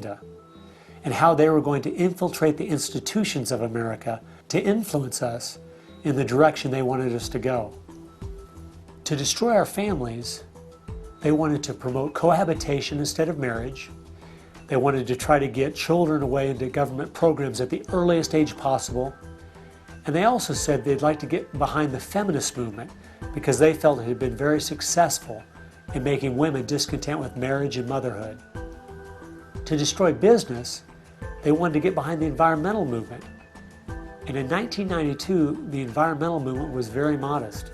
Agenda, and how they were going to infiltrate the institutions of America to influence us in the direction they wanted us to go. To destroy our families, they wanted to promote cohabitation instead of marriage. They wanted to try to get children away into government programs at the earliest age possible. And they also said they'd like to get behind the feminist movement because they felt it had been very successful in making women discontent with marriage and motherhood. To destroy business, they wanted to get behind the environmental movement. And in 1992, the environmental movement was very modest,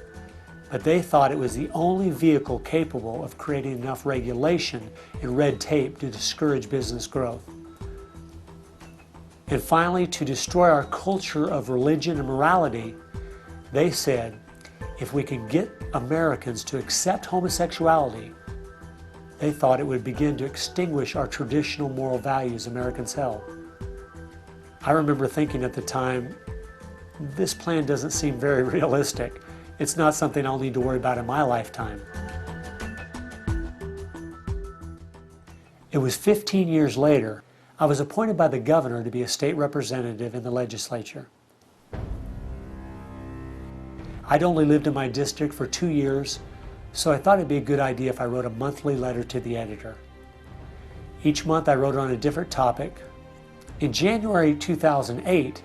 but they thought it was the only vehicle capable of creating enough regulation and red tape to discourage business growth. And finally, to destroy our culture of religion and morality, they said, if we can get Americans to accept homosexuality, they thought it would begin to extinguish our traditional moral values Americans held. I remember thinking at the time, this plan doesn't seem very realistic. It's not something I'll need to worry about in my lifetime. It was 15 years later, I was appointed by the governor to be a state representative in the legislature. I'd only lived in my district for 2 years, so I thought it'd be a good idea if I wrote a monthly letter to the editor. Each month I wrote on a different topic. In January 2008,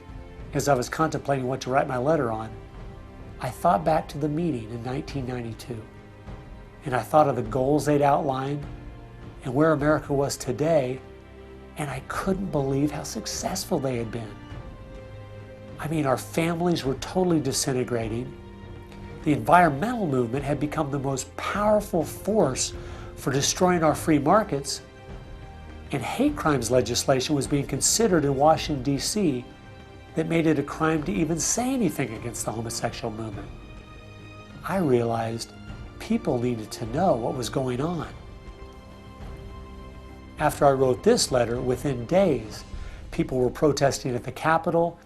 as I was contemplating what to write my letter on, I thought back to the meeting in 1992, and I thought of the goals they'd outlined and where America was today, and I couldn't believe how successful they had been. I mean, our families were totally disintegrating. The environmental movement had become the most powerful force for destroying our free markets, and hate crimes legislation was being considered in Washington, D.C. that made it a crime to even say anything against the homosexual movement. I realized people needed to know what was going on. After I wrote this letter, within days, people were protesting at the Capitol.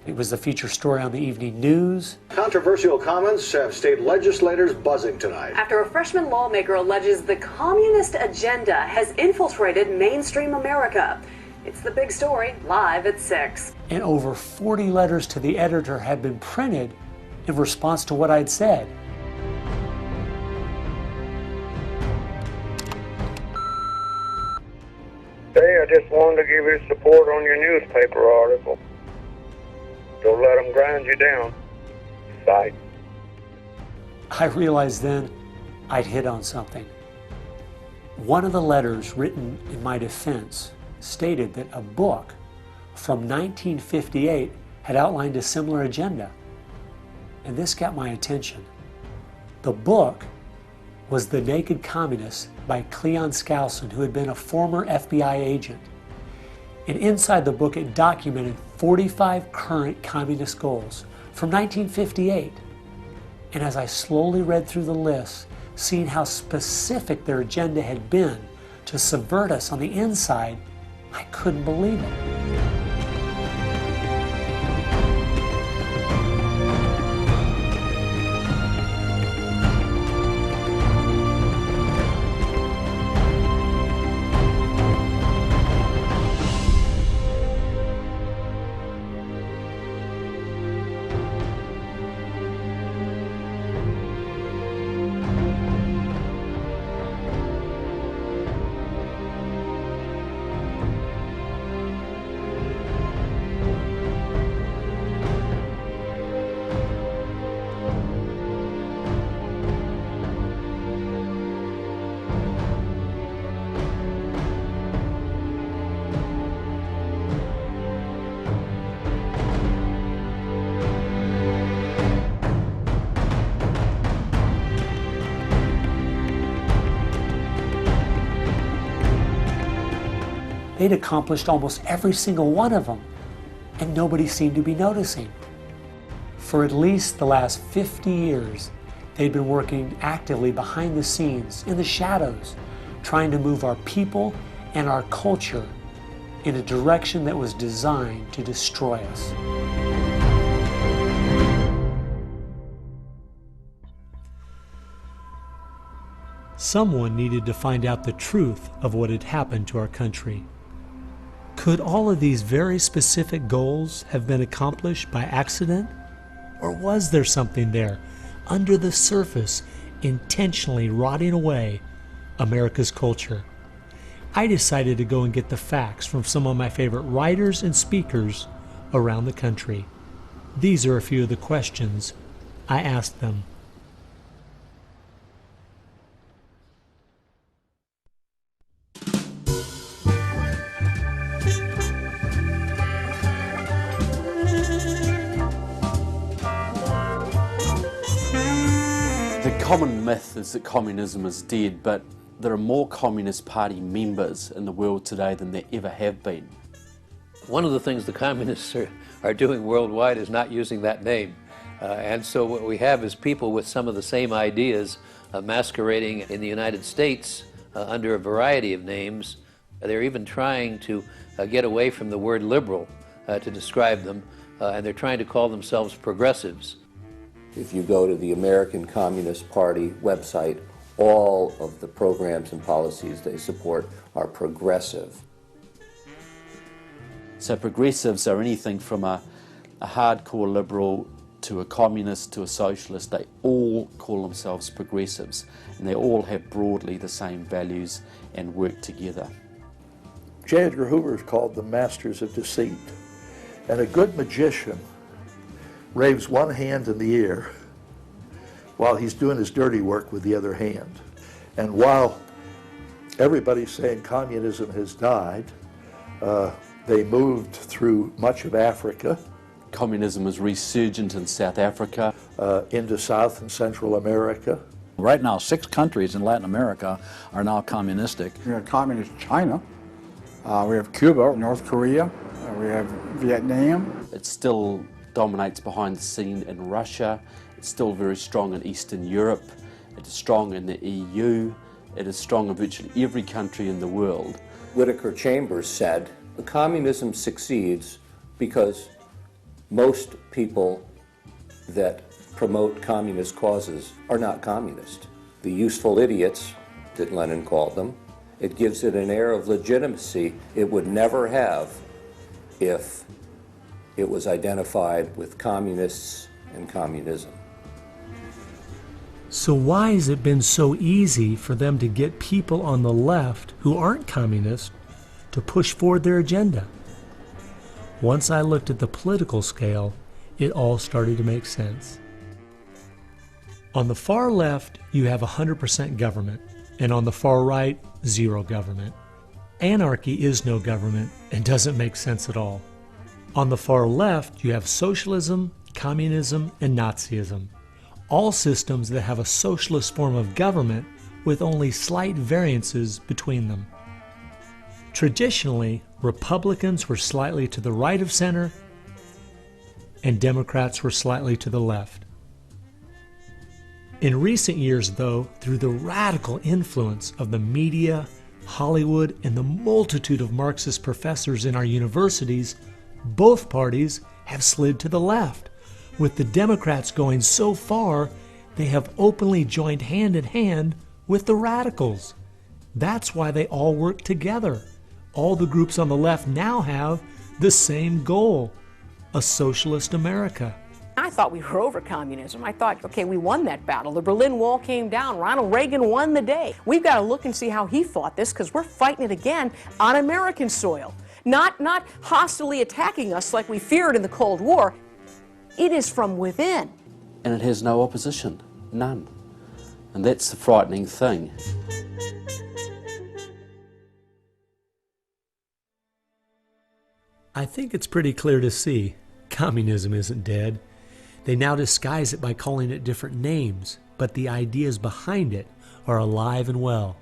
It was the feature story on the evening news. Controversial comments have state legislators buzzing tonight. After a freshman lawmaker alleges the Communist Agenda has infiltrated mainstream America. It's the big story, live at 6. And over 40 letters to the editor had been printed in response to what I'd said. Hey, I just wanted to give you support on your newspaper article. Don't let them grind you down. Sight. I realized then I'd hit on something. One of the letters written in my defense stated that a book from 1958 had outlined a similar agenda. And this got my attention. The book was The Naked Communists by Cleon Skousen, who had been a former FBI agent. And inside the book it documented 45 current communist goals from 1958. And as I slowly read through the list, seeing how specific their agenda had been to subvert us on the inside, I couldn't believe it. They'd accomplished almost every single one of them, and nobody seemed to be noticing. For at least the last 50 years, they'd been working actively behind the scenes, in the shadows, trying to move our people and our culture in a direction that was designed to destroy us. Someone needed to find out the truth of what had happened to our country. Could all of these very specific goals have been accomplished by accident? Or was there something there, under the surface, intentionally rotting away America's culture? I decided to go and get the facts from some of my favorite writers and speakers around the country. These are a few of the questions I asked them. The common myth is that communism is dead, but there are more Communist Party members in the world today than there ever have been. One of the things the communists are doing worldwide is not using that name. And so what we have is people with some of the same ideas masquerading in the United States under a variety of names. They're even trying to get away from the word liberal to describe them, and they're trying to call themselves progressives. If you go to the American Communist Party website, all of the programs and policies they support are progressive. So progressives are anything from a hardcore liberal to a communist to a socialist. They all call themselves progressives, and they all have broadly the same values and work together. J. Edgar Hoover is called the masters of deceit. And a good magician raves one hand in the air while he's doing his dirty work with the other hand. And while everybody's saying communism has died, they moved through much of Africa. Communism is resurgent in South Africa. Into South and Central America. Right now, 6 countries in Latin America are now communistic. We have communist China, we have Cuba, North Korea, we have Vietnam. It still dominates behind the scene in Russia. It's still very strong in Eastern Europe. It is strong in the EU. It is strong in virtually every country in the world. Whittaker Chambers said, communism succeeds because most people that promote communist causes are not communist. The useful idiots, that Lenin called them, it gives it an air of legitimacy it would never have if it was identified with communists and communism. So why has it been so easy for them to get people on the left who aren't communist to push forward their agenda? Once I looked at the political scale, it all started to make sense. On the far left, you have 100% government, and on the far right, zero government. Anarchy is no government and doesn't make sense at all. On the far left, you have socialism, communism, and Nazism, all systems that have a socialist form of government with only slight variances between them. Traditionally, Republicans were slightly to the right of center, and Democrats were slightly to the left. In recent years, though, through the radical influence of the media, Hollywood, and the multitude of Marxist professors in our universities, both parties have slid to the left, with the Democrats going so far they have openly joined hand in hand with the radicals. That's why they all work together. All the groups on the left now have the same goal, a socialist America. I thought we were over communism. I thought, okay, we won that battle. The Berlin Wall came down. Ronald Reagan won the day. We've got to look and see how he fought this, because we're fighting it again on American soil. Not hostilely attacking us like we feared in the Cold War. It is from within. And it has no opposition, none. And that's the frightening thing. I think it's pretty clear to see communism isn't dead. They now disguise it by calling it different names, but the ideas behind it are alive and well.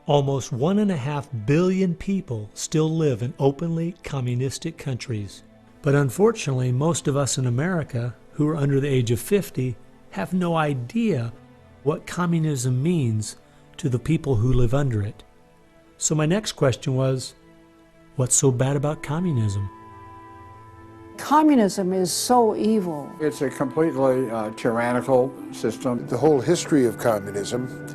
Almost 1.5 billion people still live in openly communistic countries. But unfortunately, most of us in America who are under the age of 50 have no idea what communism means to the people who live under it. So my next question was, what's so bad about communism? Communism is so evil. It's a completely tyrannical system. The whole history of communism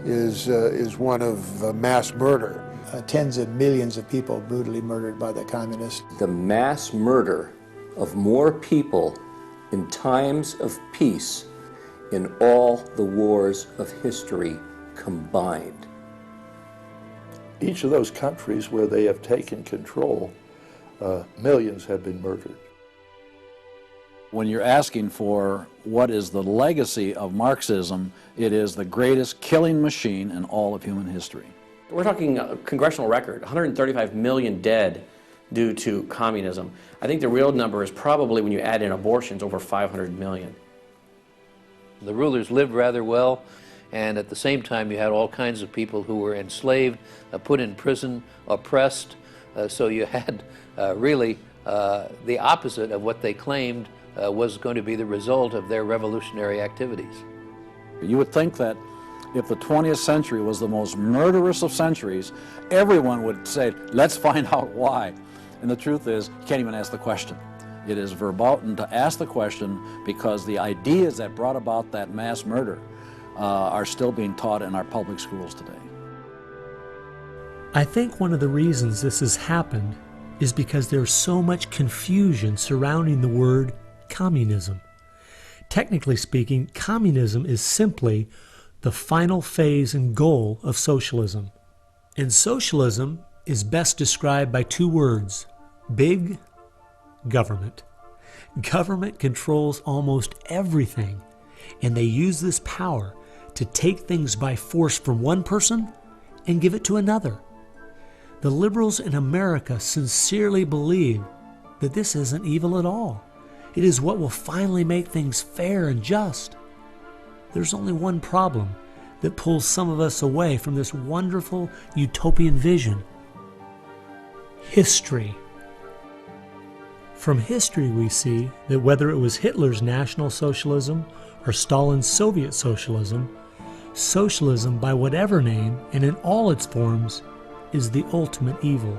is one of mass murder. Tens of millions of people brutally murdered by the communists. The mass murder of more people in times of peace in all the wars of history combined. Each of those countries where they have taken control, millions have been murdered. When you're asking for what is the legacy of Marxism, it is the greatest killing machine in all of human history. We're talking a congressional record, 135 million dead due to communism. I think the real number is probably, when you add in abortions, over 500 million. The rulers lived rather well, and at the same time you had all kinds of people who were enslaved, put in prison, oppressed, so you had really the opposite of what they claimed was going to be the result of their revolutionary activities. You would think that if the 20th century was the most murderous of centuries, everyone would say, let's find out why. And the truth is, you can't even ask the question. It is verboten to ask the question because the ideas that brought about that mass murder are still being taught in our public schools today. I think one of the reasons this has happened is because there's so much confusion surrounding the word communism. Technically speaking, communism is simply the final phase and goal of socialism. And socialism is best described by two words: big government. Government controls almost everything, and they use this power to take things by force from one person and give it to another. The liberals in America sincerely believe that this isn't evil at all. It is what will finally make things fair and just. There's only one problem that pulls some of us away from this wonderful utopian vision: history. From history we see that whether it was Hitler's National Socialism or Stalin's Soviet Socialism, socialism by whatever name and in all its forms is the ultimate evil.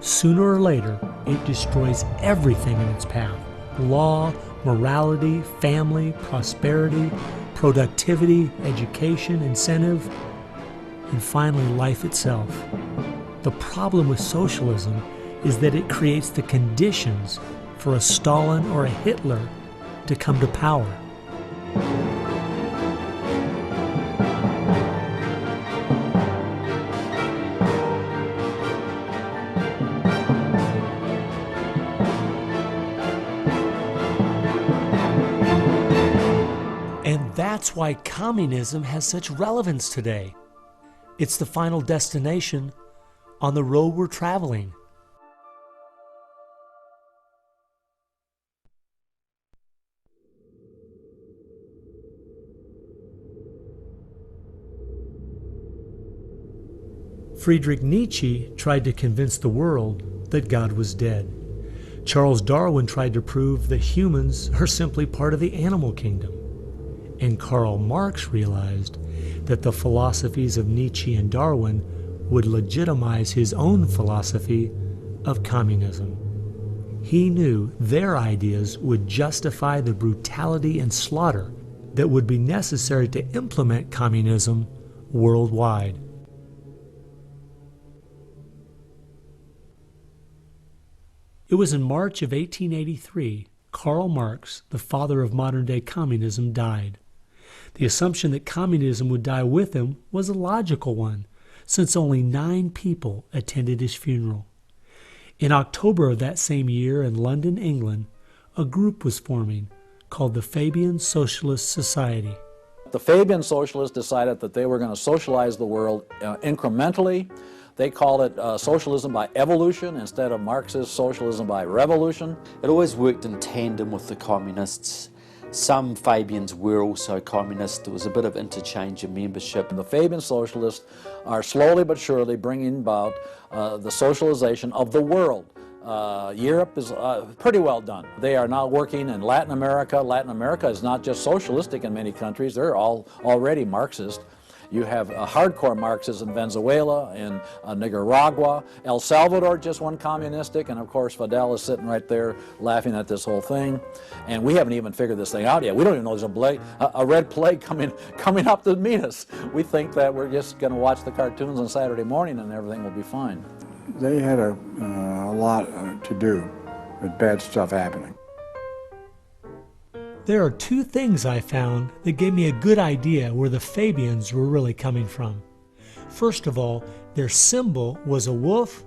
Sooner or later, it destroys everything in its path: law, morality, family, prosperity, productivity, education, incentive, and finally life itself. The problem with socialism is that it creates the conditions for a Stalin or a Hitler to come to power. And that's why communism has such relevance today. It's the final destination on the road we're traveling. Friedrich Nietzsche tried to convince the world that God was dead. Charles Darwin tried to prove that humans are simply part of the animal kingdom. And Karl Marx realized that the philosophies of Nietzsche and Darwin would legitimize his own philosophy of communism. He knew their ideas would justify the brutality and slaughter that would be necessary to implement communism worldwide. It was in March of 1883, Karl Marx, the father of modern-day communism, died. The assumption that communism would die with him was a logical one, since only 9 people attended his funeral. In October of that same year in London, England, a group was forming called the Fabian Socialist Society. The Fabian Socialists decided that they were going to socialize the world incrementally. They called it socialism by evolution instead of Marxist socialism by revolution. It always worked in tandem with the communists. Some Fabians were also communists. There was a bit of interchange of membership. The Fabian Socialists are slowly but surely bringing about the socialization of the world. Europe is pretty well done. They are now working in Latin America. Latin America is not just socialistic in many countries. They're all already Marxist. You have hardcore Marxists in Venezuela, in Nicaragua. El Salvador just went communistic, and of course Fidel is sitting right there laughing at this whole thing. And we haven't even figured this thing out yet. We don't even know there's a red plague coming up to meet us. We think that we're just going to watch the cartoons on Saturday morning and everything will be fine. They had a lot to do with bad stuff happening. There are two things I found that gave me a good idea where the Fabians were really coming from. First of all, their symbol was a wolf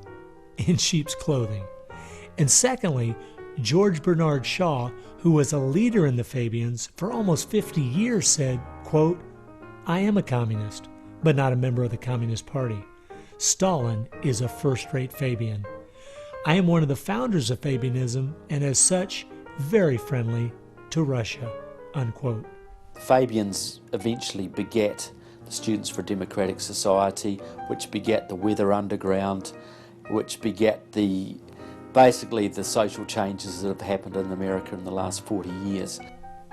in sheep's clothing. And secondly, George Bernard Shaw, who was a leader in the Fabians for almost 50 years, said, quote, "I am a communist, but not a member of the Communist Party. Stalin is a first-rate Fabian. I am one of the founders of Fabianism, and as such, very friendly to Russia," unquote. Fabians eventually beget the Students for a Democratic Society, which beget the Weather Underground, which beget basically the social changes that have happened in America in the last 40 years.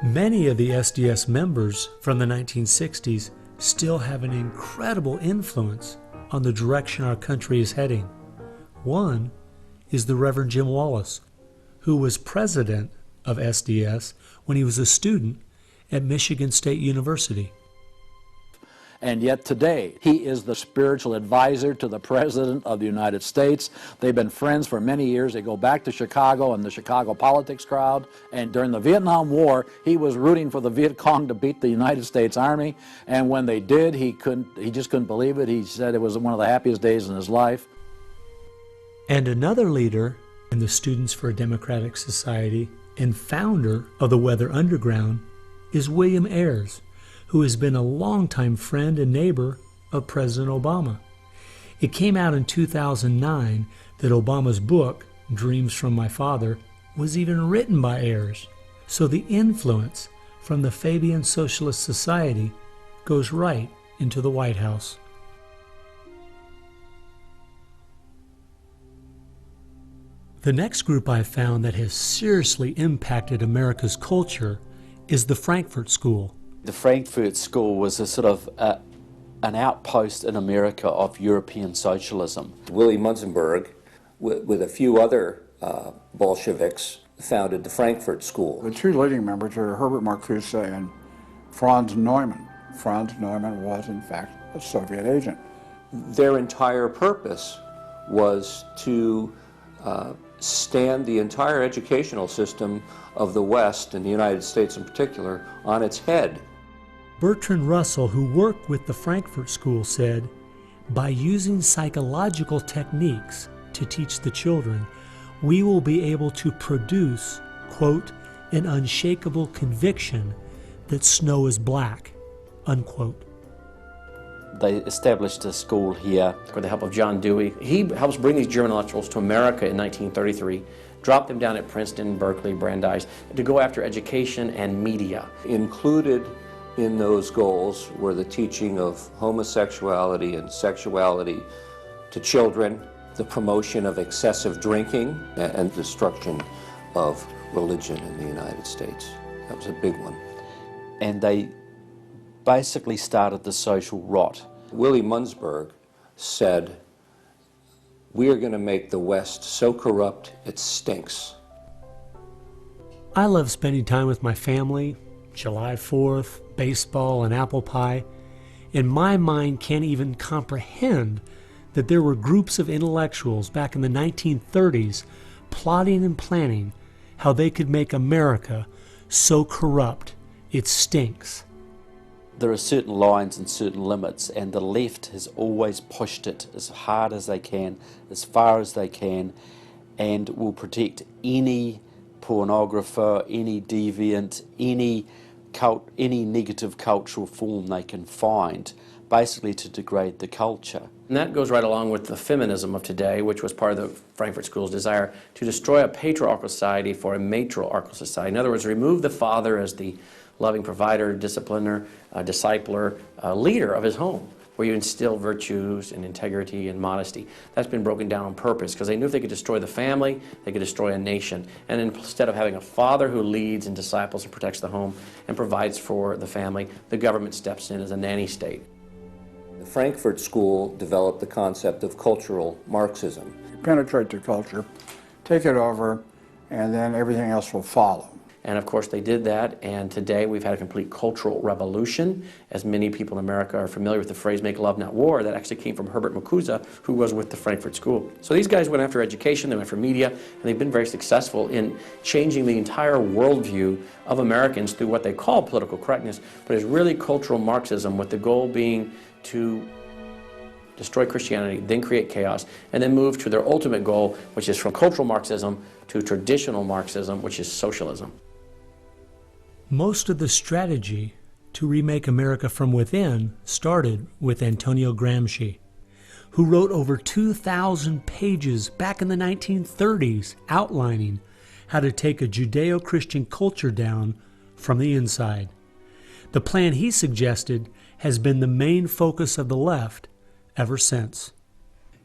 Many of the SDS members from the 1960s still have an incredible influence on the direction our country is heading. One is the Reverend Jim Wallace, who was president of SDS when he was a student at Michigan State University. And yet today, he is the spiritual advisor to the President of the United States. They've been friends for many years. They go back to Chicago and the Chicago politics crowd. And during the Vietnam War, he was rooting for the Viet Cong to beat the United States Army. And when they did, he just couldn't believe it. He said it was one of the happiest days in his life. And another leader in the Students for a Democratic Society and founder of the Weather Underground is William Ayers, who has been a longtime friend and neighbor of President Obama. It came out in 2009 that Obama's book, Dreams from My Father, was even written by Ayers. So the influence from the Fabian Socialist Society goes right into the White House. The next group I found that has seriously impacted America's culture is the Frankfurt School. The Frankfurt School was a sort of an outpost in America of European socialism. Willy Munzenberg, with a few other Bolsheviks, founded the Frankfurt School. The two leading members are Herbert Marcuse and Franz Neumann. Franz Neumann was, in fact, a Soviet agent. Their entire purpose was to stand the entire educational system of the West, and the United States in particular, on its head. Bertrand Russell, who worked with the Frankfurt School, said, "By using psychological techniques to teach the children, we will be able to produce, quote, an unshakable conviction that snow is black," unquote. They established a school here. With the help of John Dewey. He helps bring these German intellectuals to America in 1933, drop them down at Princeton, Berkeley, Brandeis, to go after education and media. Included in those goals were the teaching of homosexuality and sexuality to children, the promotion of excessive drinking, and destruction of religion in the United States. That was a big one. And they basically started the social rot. Willy Munzenberg said, "We are going to make the West so corrupt it stinks." I love spending time with my family, July 4th, baseball, and apple pie, and my mind can't even comprehend that there were groups of intellectuals back in the 1930s plotting and planning how they could make America so corrupt it stinks. There are certain lines and certain limits, and the left has always pushed it as hard as they can, as far as they can, and will protect any pornographer, any deviant, any negative cultural form they can find, basically to degrade the culture. And that goes right along with the feminism of today, which was part of the Frankfurt School's desire to destroy a patriarchal society for a matriarchal society. In other words, remove the father as the loving provider, discipliner, discipler, leader of his home, where you instill virtues and integrity and modesty. That's been broken down on purpose because they knew if they could destroy the family, they could destroy a nation. And instead of having a father who leads and disciples and protects the home and provides for the family, the government steps in as a nanny state. The Frankfurt School developed the concept of cultural Marxism. Penetrate the culture, take it over, and then everything else will follow. And of course they did that, and today we've had a complete cultural revolution. As many people in America are familiar with the phrase "make love, not war," that actually came from Herbert Marcuse, who was with the Frankfurt School. So these guys went after education, they went for media, and they've been very successful in changing the entire worldview of Americans through what they call political correctness, but it's really cultural Marxism, with the goal being to destroy Christianity, then create chaos, and then move to their ultimate goal, which is from cultural Marxism to traditional Marxism, which is socialism. Most of the strategy to remake America from within started with Antonio Gramsci, who wrote over 2,000 pages back in the 1930s outlining how to take a Judeo-Christian culture down from the inside. The plan he suggested has been the main focus of the left ever since.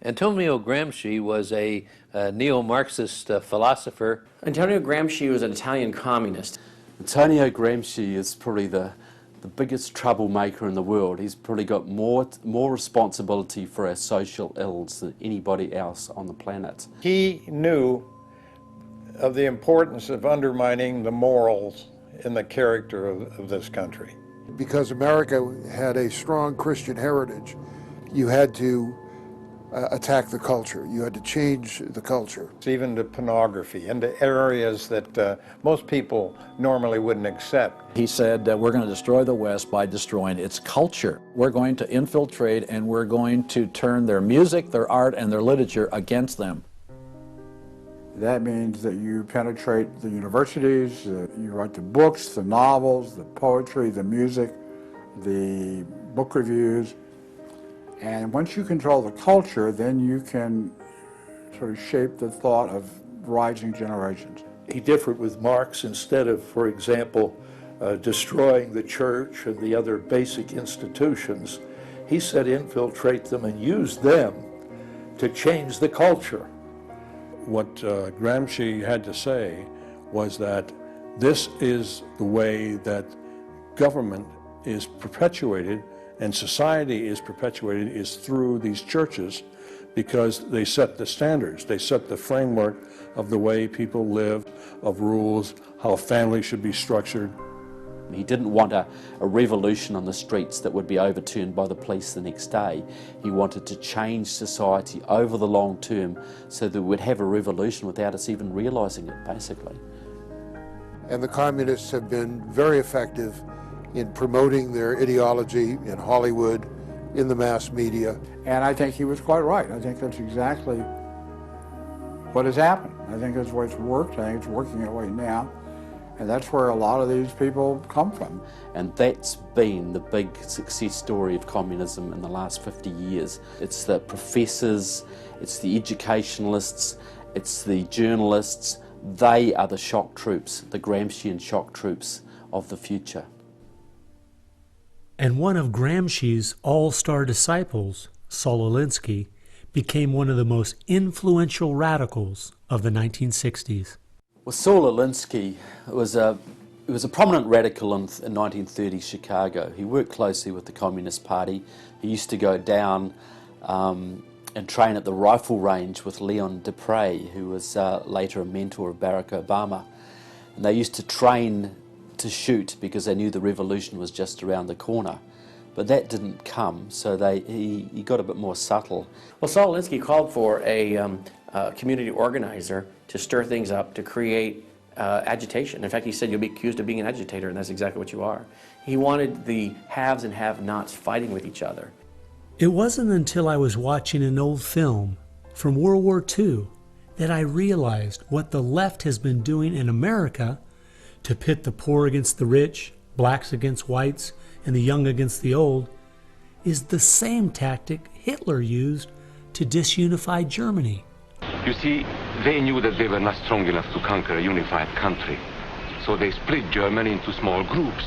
Antonio Gramsci was a neo-Marxist philosopher. Antonio Gramsci was an Italian communist. Antonio Gramsci is probably the biggest troublemaker in the world. He's probably got more responsibility for our social ills than anybody else on the planet. He knew of the importance of undermining the morals in the character of this country. Because America had a strong Christian heritage, you had to attack the culture. You had to change the culture. Even to pornography, into areas that most people normally wouldn't accept. He said that we're going to destroy the West by destroying its culture. We're going to infiltrate and we're going to turn their music, their art, and their literature against them. That means that you penetrate the universities, you write the books, the novels, the poetry, the music, the book reviews. And once you control the culture, then you can sort of shape the thought of rising generations. He differed with Marx. Instead of, for example, destroying the church and the other basic institutions, he said infiltrate them and use them to change the culture. What Gramsci had to say was that this is the way that government is perpetuated and society is perpetuated is through these churches, because they set the standards, they set the framework of the way people live, of rules, how a family should be structured. He didn't want a revolution on the streets that would be overturned by the police the next day. He wanted to change society over the long term so that we'd have a revolution without us even realizing it, basically. And the communists have been very effective in promoting their ideology in Hollywood, in the mass media. And I think he was quite right. I think that's exactly what has happened. I think that's the way it's worked. I think it's working that way now. And that's where a lot of these people come from. And that's been the big success story of communism in the last 50 years. It's the professors, it's the educationalists, it's the journalists. They are the shock troops, the Gramscian shock troops of the future. And one of Gramsci's all-star disciples, Saul Alinsky, became one of the most influential radicals of the 1960s. Well, Saul Alinsky was a prominent radical in 1930s Chicago. He worked closely with the Communist Party. He used to go down and train at the rifle range with Leon Dupre, who was later a mentor of Barack Obama. And they used to train to shoot because they knew the revolution was just around the corner. But that didn't come, so he got a bit more subtle. Well, Saul Alinsky called for a community organizer to stir things up, to create agitation. In fact, he said, you'll be accused of being an agitator, and that's exactly what you are. He wanted the haves and have-nots fighting with each other. It wasn't until I was watching an old film from World War II that I realized what the left has been doing in America to pit the poor against the rich, blacks against whites, and the young against the old, is the same tactic Hitler used to disunify Germany. You see, they knew that they were not strong enough to conquer a unified country, so they split Germany into small groups.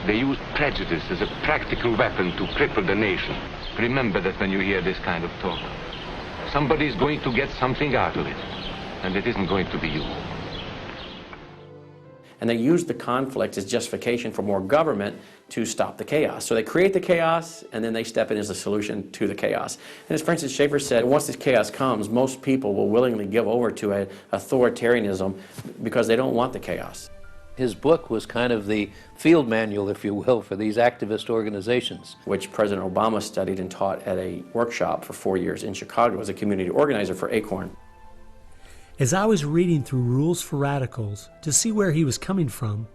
They used prejudice as a practical weapon to cripple the nation. Remember that when you hear this kind of talk. Somebody is going to get something out of it, and it isn't going to be you. and they use the conflict as justification for more government to stop the chaos. So they create the chaos, and then they step in as a solution to the chaos. And as Francis Schaeffer said, once this chaos comes, most people will willingly give over to an authoritarianism because they don't want the chaos. His book was kind of the field manual, if you will, for these activist organizations. Which President Obama studied and taught at a workshop for 4 years in Chicago as a community organizer for ACORN. As I was reading through Rules for Radicals to see where he was coming from,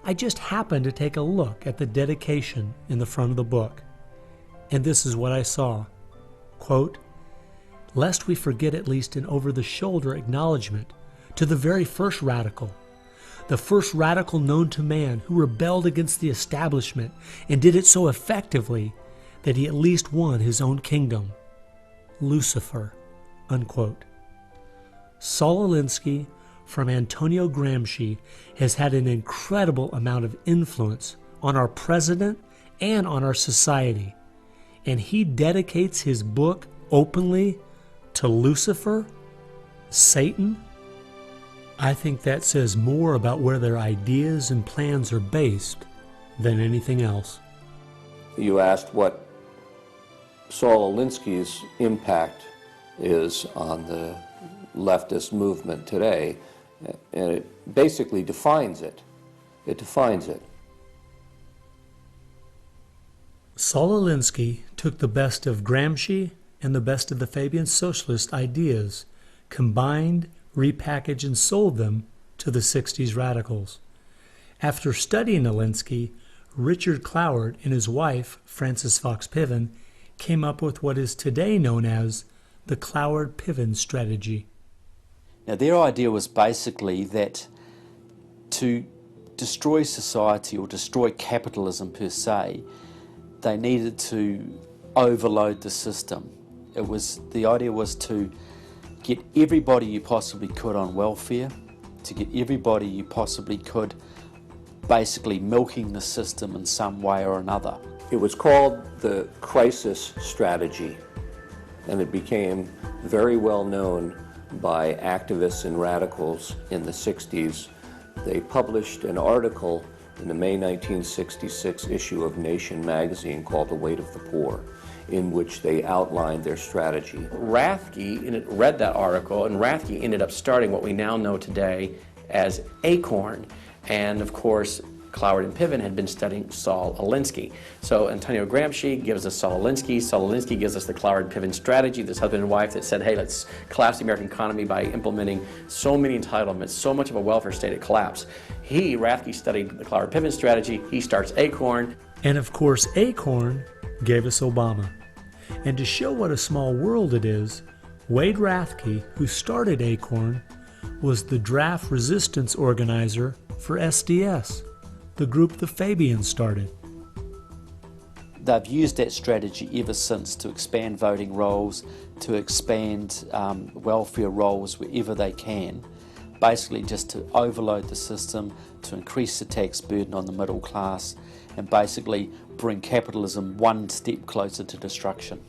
I just happened to take a look at the dedication in the front of the book. And this is what I saw. Quote, "Lest we forget at least an over-the-shoulder acknowledgement to the very first radical, the first radical known to man who rebelled against the establishment and did it so effectively that he at least won his own kingdom. Lucifer." Unquote. Saul Alinsky from Antonio Gramsci has had an incredible amount of influence on our president and on our society, and he dedicates his book openly to Lucifer, Satan. I think that says more about where their ideas and plans are based than anything else. You asked what Saul Alinsky's impact is on the leftist movement today, and it basically defines it. It defines it. Saul Alinsky took the best of Gramsci and the best of the Fabian socialist ideas, combined, repackaged, and sold them to the 60s radicals. After studying Alinsky, Richard Cloward and his wife, Frances Fox Piven, came up with what is today known as the Cloward-Piven strategy. Now, their idea was basically that to destroy society or destroy capitalism per se, they needed to overload the system. The idea was to get everybody you possibly could on welfare, to get everybody you possibly could basically milking the system in some way or another. It was called the crisis strategy, and it became very well known by activists and radicals in the 60s. They published an article in the May 1966 issue of Nation magazine called The Weight of the Poor, in which they outlined their strategy. Rathke read that article, and Rathke ended up starting what we now know today as ACORN. And of course, Cloward and Piven had been studying Saul Alinsky. So Antonio Gramsci gives us Saul Alinsky. Saul Alinsky gives us the Cloward-Piven strategy, this husband and wife that said, hey, let's collapse the American economy by implementing so many entitlements, so much of a welfare state at collapse. Rathke studied the Cloward-Piven strategy. He starts ACORN. And of course, ACORN gave us Obama. And to show what a small world it is, Wade Rathke, who started ACORN, was the draft resistance organizer for SDS, the group the Fabians started. They've used that strategy ever since to expand voting rolls, to expand welfare rolls wherever they can, basically just to overload the system, to increase the tax burden on the middle class, and basically bring capitalism one step closer to destruction.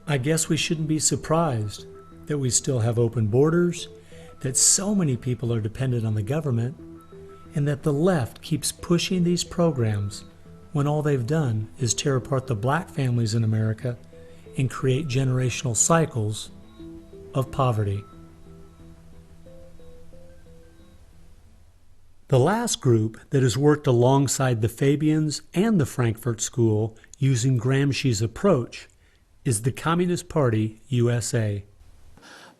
I guess we shouldn't be surprised that we still have open borders, that so many people are dependent on the government, and that the left keeps pushing these programs when all they've done is tear apart the black families in America and create generational cycles of poverty. The last group that has worked alongside the Fabians and the Frankfurt School using Gramsci's approach is the Communist Party USA.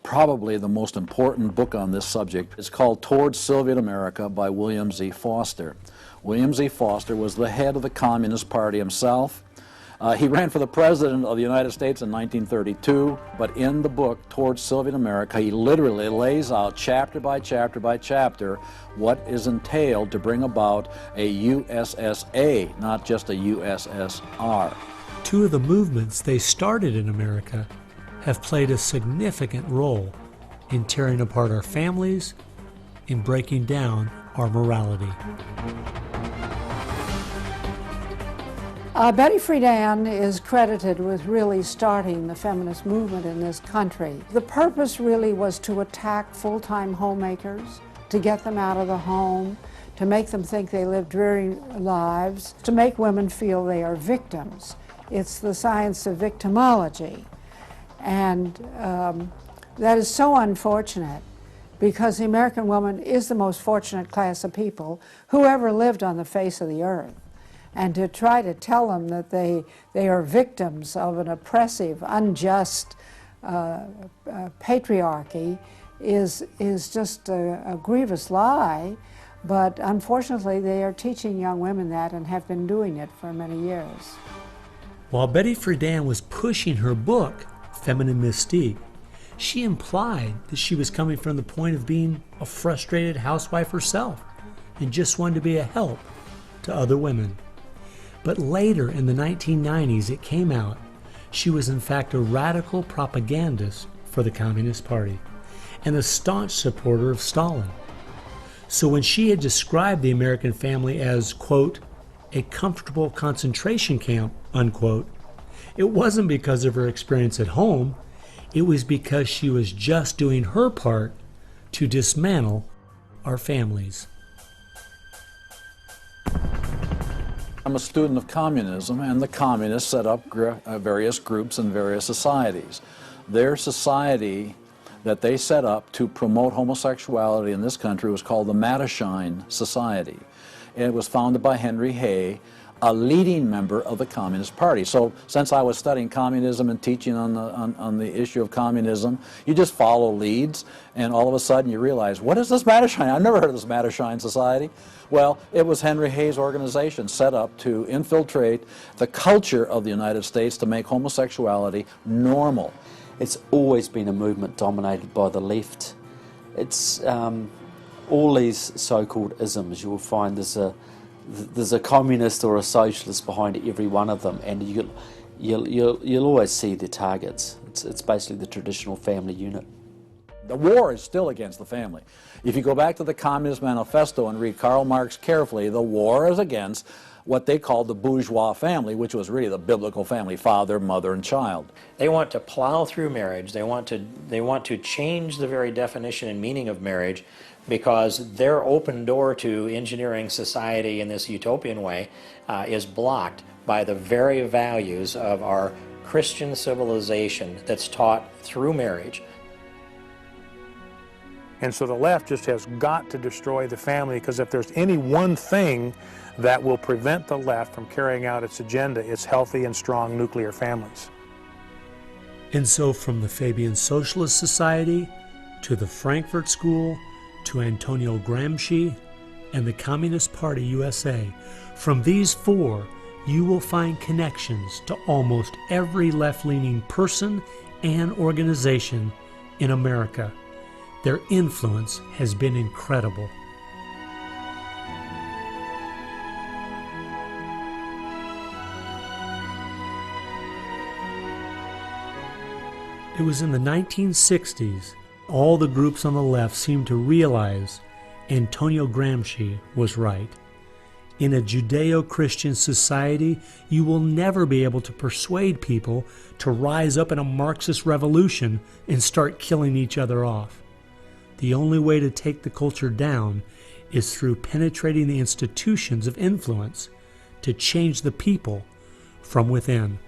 Probably the most important book on this subject is called Towards Soviet America by William Z. Foster. William Z. Foster was the head of the Communist Party himself. He ran for the President of the United States in 1932, but in the book Towards Soviet America, he literally lays out chapter by chapter by chapter what is entailed to bring about a USSA, not just a USSR. Two of the movements they started in America have played a significant role in tearing apart our families, in breaking down our morality. Betty Friedan is credited with really starting the feminist movement in this country. The purpose really was to attack full-time homemakers, to get them out of the home, to make them think they live dreary lives, to make women feel they are victims. It's the science of victimology. And that is so unfortunate, because the American woman is the most fortunate class of people who ever lived on the face of the earth. And to try to tell them that they are victims of an oppressive, unjust patriarchy is just a grievous lie. But unfortunately, they are teaching young women that and have been doing it for many years. While Betty Friedan was pushing her book, Feminine Mystique, she implied that she was coming from the point of being a frustrated housewife herself and just wanted to be a help to other women. But later in the 1990s, it came out she was in fact a radical propagandist for the Communist Party and a staunch supporter of Stalin. So when she had described the American family as, quote, a comfortable concentration camp, unquote, it wasn't because of her experience at home. It was because she was just doing her part to dismantle our families. I'm a student of communism, and the communists set up various groups and various societies. Their society that they set up to promote homosexuality in this country was called the Mattachine Society. And it was founded by Henry Hay, a leading member of the Communist Party. So since I was studying communism and teaching on the issue of communism, you just follow leads, and all of a sudden you realize, what is this Mattachine? I've never heard of this Mattachine Society. Well, it was Henry Hay's organization set up to infiltrate the culture of the United States to make homosexuality normal. It's always been a movement dominated by the left. It's all these so-called isms. You will find there's a communist or a socialist behind every one of them, and you'll always see their targets. It's basically the traditional family unit. The war is still against the family. If you go back to the Communist Manifesto and read Karl Marx carefully, the war is against what they called the bourgeois family, which was really the biblical family, father, mother, and child. They want to plow through marriage. They want to change the very definition and meaning of marriage, because their open door to engineering society in this utopian way is blocked by the very values of our Christian civilization that's taught through marriage. And so the left just has got to destroy the family, because if there's any one thing that will prevent the left from carrying out its agenda, it's healthy and strong nuclear families. And so from the Fabian Socialist Society to the Frankfurt School to Antonio Gramsci and the Communist Party USA, from these four you will find connections to almost every left-leaning person and organization in America. Their influence has been incredible. It was in the 1960s all the groups on the left seemed to realize Antonio Gramsci was right. In a Judeo-Christian society, you will never be able to persuade people to rise up in a Marxist revolution and start killing each other off. The only way to take the culture down is through penetrating the institutions of influence to change the people from within.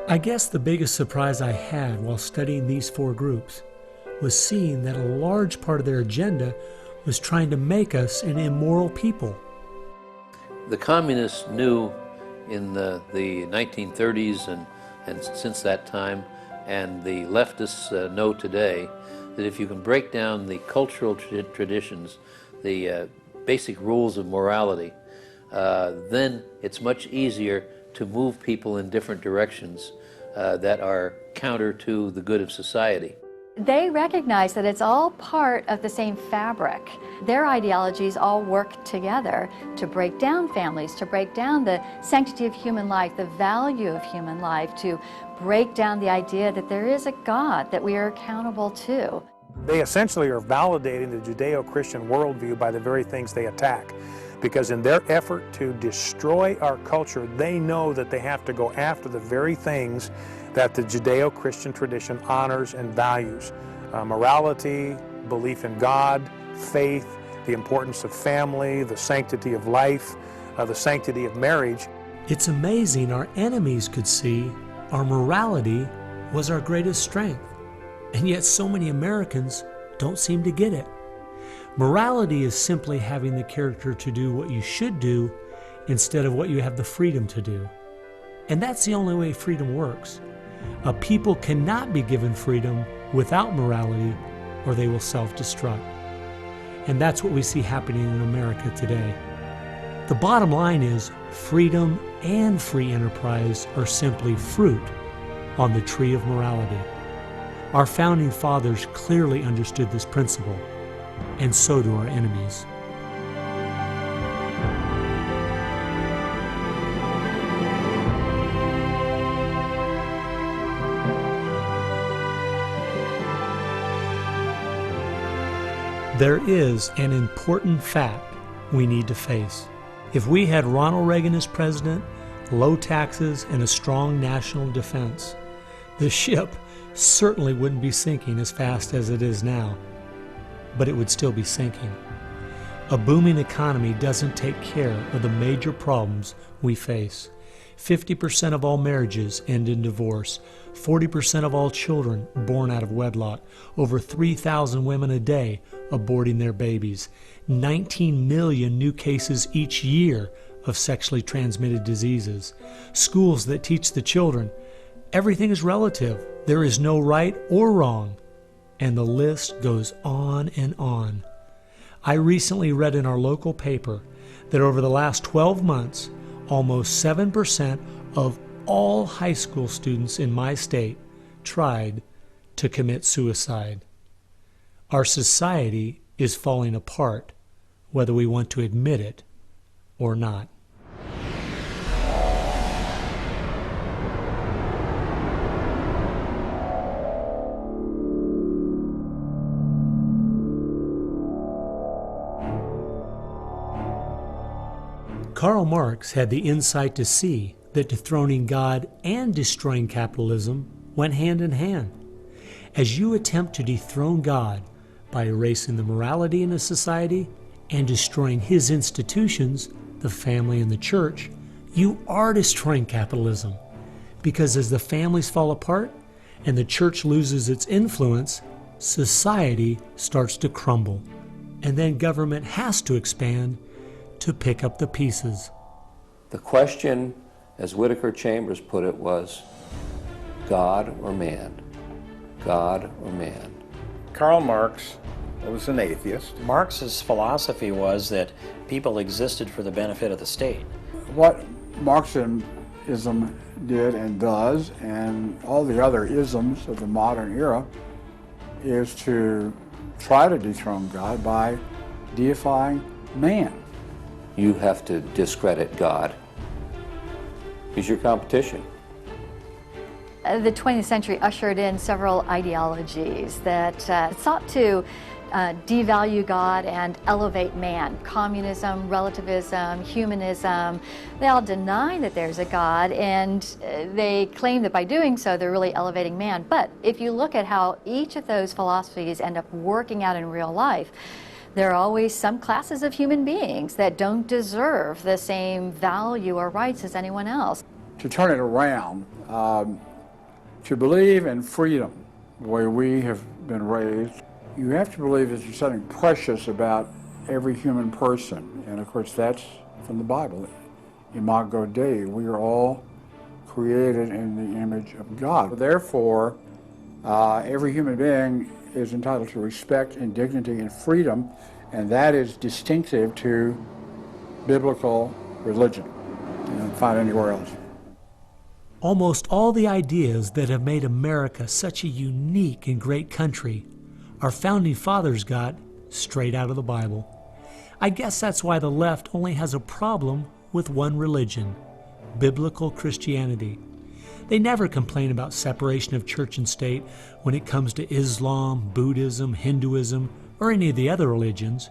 I guess the biggest surprise I had while studying these four groups was seeing that a large part of their agenda was trying to make us an immoral people. The communists knew in the 1930s and since that time, and the leftists know today, that if you can break down the cultural traditions, the basic rules of morality, then it's much easier to move people in different directions that are counter to the good of society. They recognize that it's all part of the same fabric. Their ideologies all work together to break down families, to break down the sanctity of human life, the value of human life, to break down the idea that there is a God that we are accountable to. They essentially are validating the Judeo-Christian worldview by the very things they attack. because in their effort to destroy our culture, they know that they have to go after the very things that the Judeo-Christian tradition honors and values. Morality, belief in God, faith, the importance of family, the sanctity of life, the sanctity of marriage. It's amazing our enemies could see our morality was our greatest strength, and yet so many Americans don't seem to get it. Morality is simply having the character to do what you should do instead of what you have the freedom to do. And that's the only way freedom works. A people cannot be given freedom without morality, or they will self-destruct. And that's what we see happening in America today. The bottom line is freedom and free enterprise are simply fruit on the tree of morality. Our founding fathers clearly understood this principle, and so do our enemies. There is an important fact we need to face. If we had Ronald Reagan as president, low taxes, and a strong national defense, the ship certainly wouldn't be sinking as fast as it is now, but it would still be sinking. A booming economy doesn't take care of the major problems we face. 50% of all marriages end in divorce, 40% of all children born out of wedlock, over 3,000 women a day aborting their babies, 19 million new cases each year of sexually transmitted diseases, schools that teach the children everything is relative, there is no right or wrong, and the list goes on and on. I recently read in our local paper that over the last 12 months, almost 7% of all high school students in my state tried to commit suicide. Our society is falling apart, whether we want to admit it or not. Karl Marx had the insight to see that dethroning God and destroying capitalism went hand in hand. As you attempt to dethrone God by erasing the morality in a society and destroying his institutions, the family and the church, you are destroying capitalism. Because as the families fall apart and the church loses its influence, society starts to crumble. And then government has to expand to pick up the pieces. The question, as Whittaker Chambers put it, was God or man? God or man? Karl Marx was an atheist. Marx's philosophy was that people existed for the benefit of the state. What Marxism did and does, and all the other isms of the modern era, is to try to dethrone God by deifying man. You have to discredit God. He's your competition. The 20th century ushered in several ideologies that sought to devalue God and elevate man. Communism, relativism, humanism, they all deny that there's a God, and they claim that by doing so they're really elevating man. But if you look at how each of those philosophies end up working out in real life, there are always some classes of human beings that don't deserve the same value or rights as anyone else. To turn it around, to believe in freedom, the way we have been raised, you have to believe that there's something precious about every human person. And of course, that's from the Bible. Imago Dei, we are all created in the image of God. Therefore, every human being is entitled to respect and dignity and freedom, and that is distinctive to biblical religion. You don't find anywhere else. Almost all the ideas that have made America such a unique and great country our founding fathers got straight out of the Bible. I guess that's why the left only has a problem with one religion, biblical Christianity. They never complain about separation of church and state when it comes to Islam, Buddhism, Hinduism, or any of the other religions.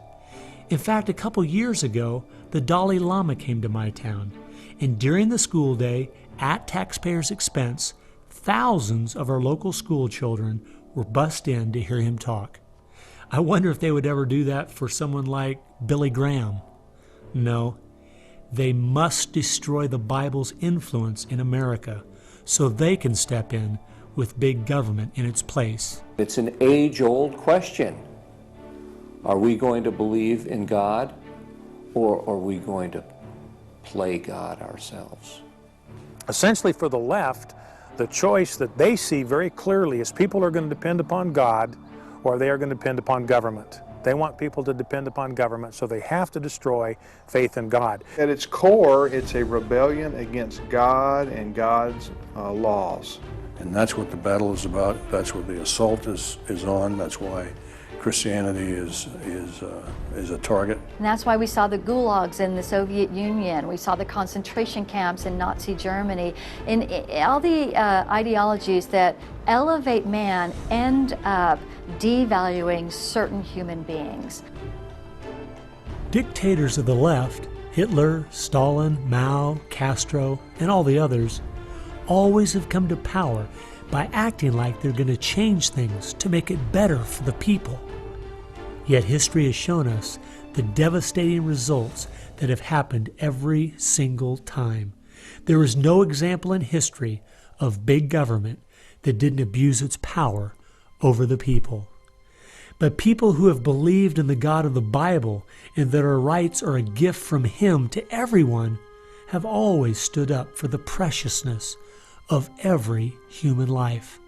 In fact, a couple years ago, the Dalai Lama came to my town, and during the school day, at taxpayers' expense, thousands of our local school children were bussed in to hear him talk. I wonder if they would ever do that for someone like Billy Graham. No, they must destroy the Bible's influence in America so they can step in with big government in its place. It's an age-old question. Are we going to believe in God, or are we going to play God ourselves? Essentially, for the left, the choice that they see very clearly is people are going to depend upon God or they are going to depend upon government. They want people to depend upon government, so they have to destroy faith in God. At its core, it's a rebellion against God and God's laws. And that's what the battle is about. That's what the assault is on. That's why Christianity is a target. And that's why we saw the gulags in the Soviet Union. We saw the concentration camps in Nazi Germany. And all the ideologies that elevate man end up devaluing certain human beings. Dictators of the left, Hitler, Stalin, Mao, Castro, and all the others, always have come to power by acting like they're going to change things to make it better for the people. Yet history has shown us the devastating results that have happened every single time. There is no example in history of big government that didn't abuse its power over the people. But people who have believed in the God of the Bible and that our rights are a gift from Him to everyone have always stood up for the preciousness of every human life.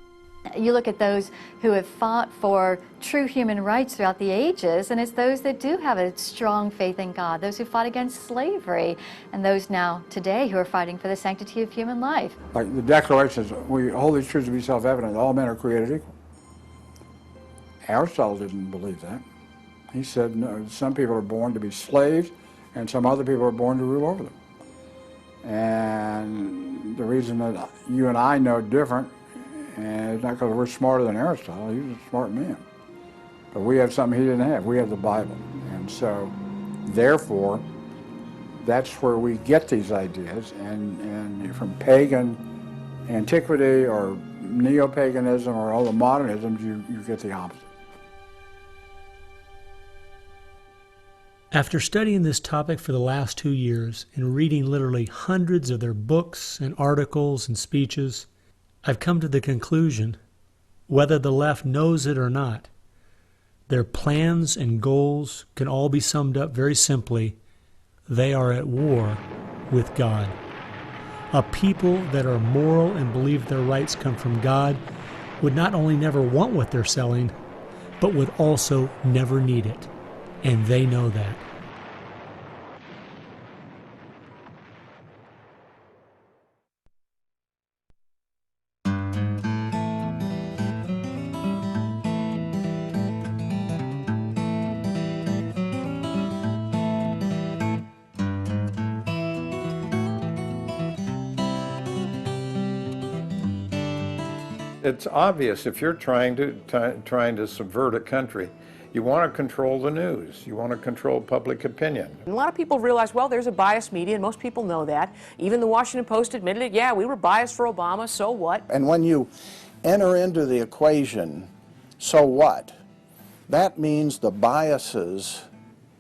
You look at those who have fought for true human rights throughout the ages, and it's those that do have a strong faith in God, those who fought against slavery, and those now today who are fighting for the sanctity of human life. Like the Declaration says, we hold these truths to be self-evident, all men are created equal. Aristotle didn't believe that. He said, no, some people are born to be slaves, and some other people are born to rule over them. And the reason that you and I know different, and it's not because we're smarter than Aristotle, he was a smart man. But we have something he didn't have. We have the Bible. And so, therefore, that's where we get these ideas. And from pagan antiquity or neo-paganism or all the modernisms, you get the opposite. After studying this topic for the last 2 years and reading literally hundreds of their books and articles and speeches, I've come to the conclusion, whether the left knows it or not, their plans and goals can all be summed up very simply. They are at war with God. A people that are moral and believe their rights come from God would not only never want what they're selling, but would also never need it. And they know that. It's obvious if you're trying to subvert a country, you want to control the news. You want to control public opinion. And a lot of people realize, well, there's a biased media, and most people know that. Even the Washington Post admitted it. Yeah, we were biased for Obama, so what? And when you enter into the equation, so what? That means the biases,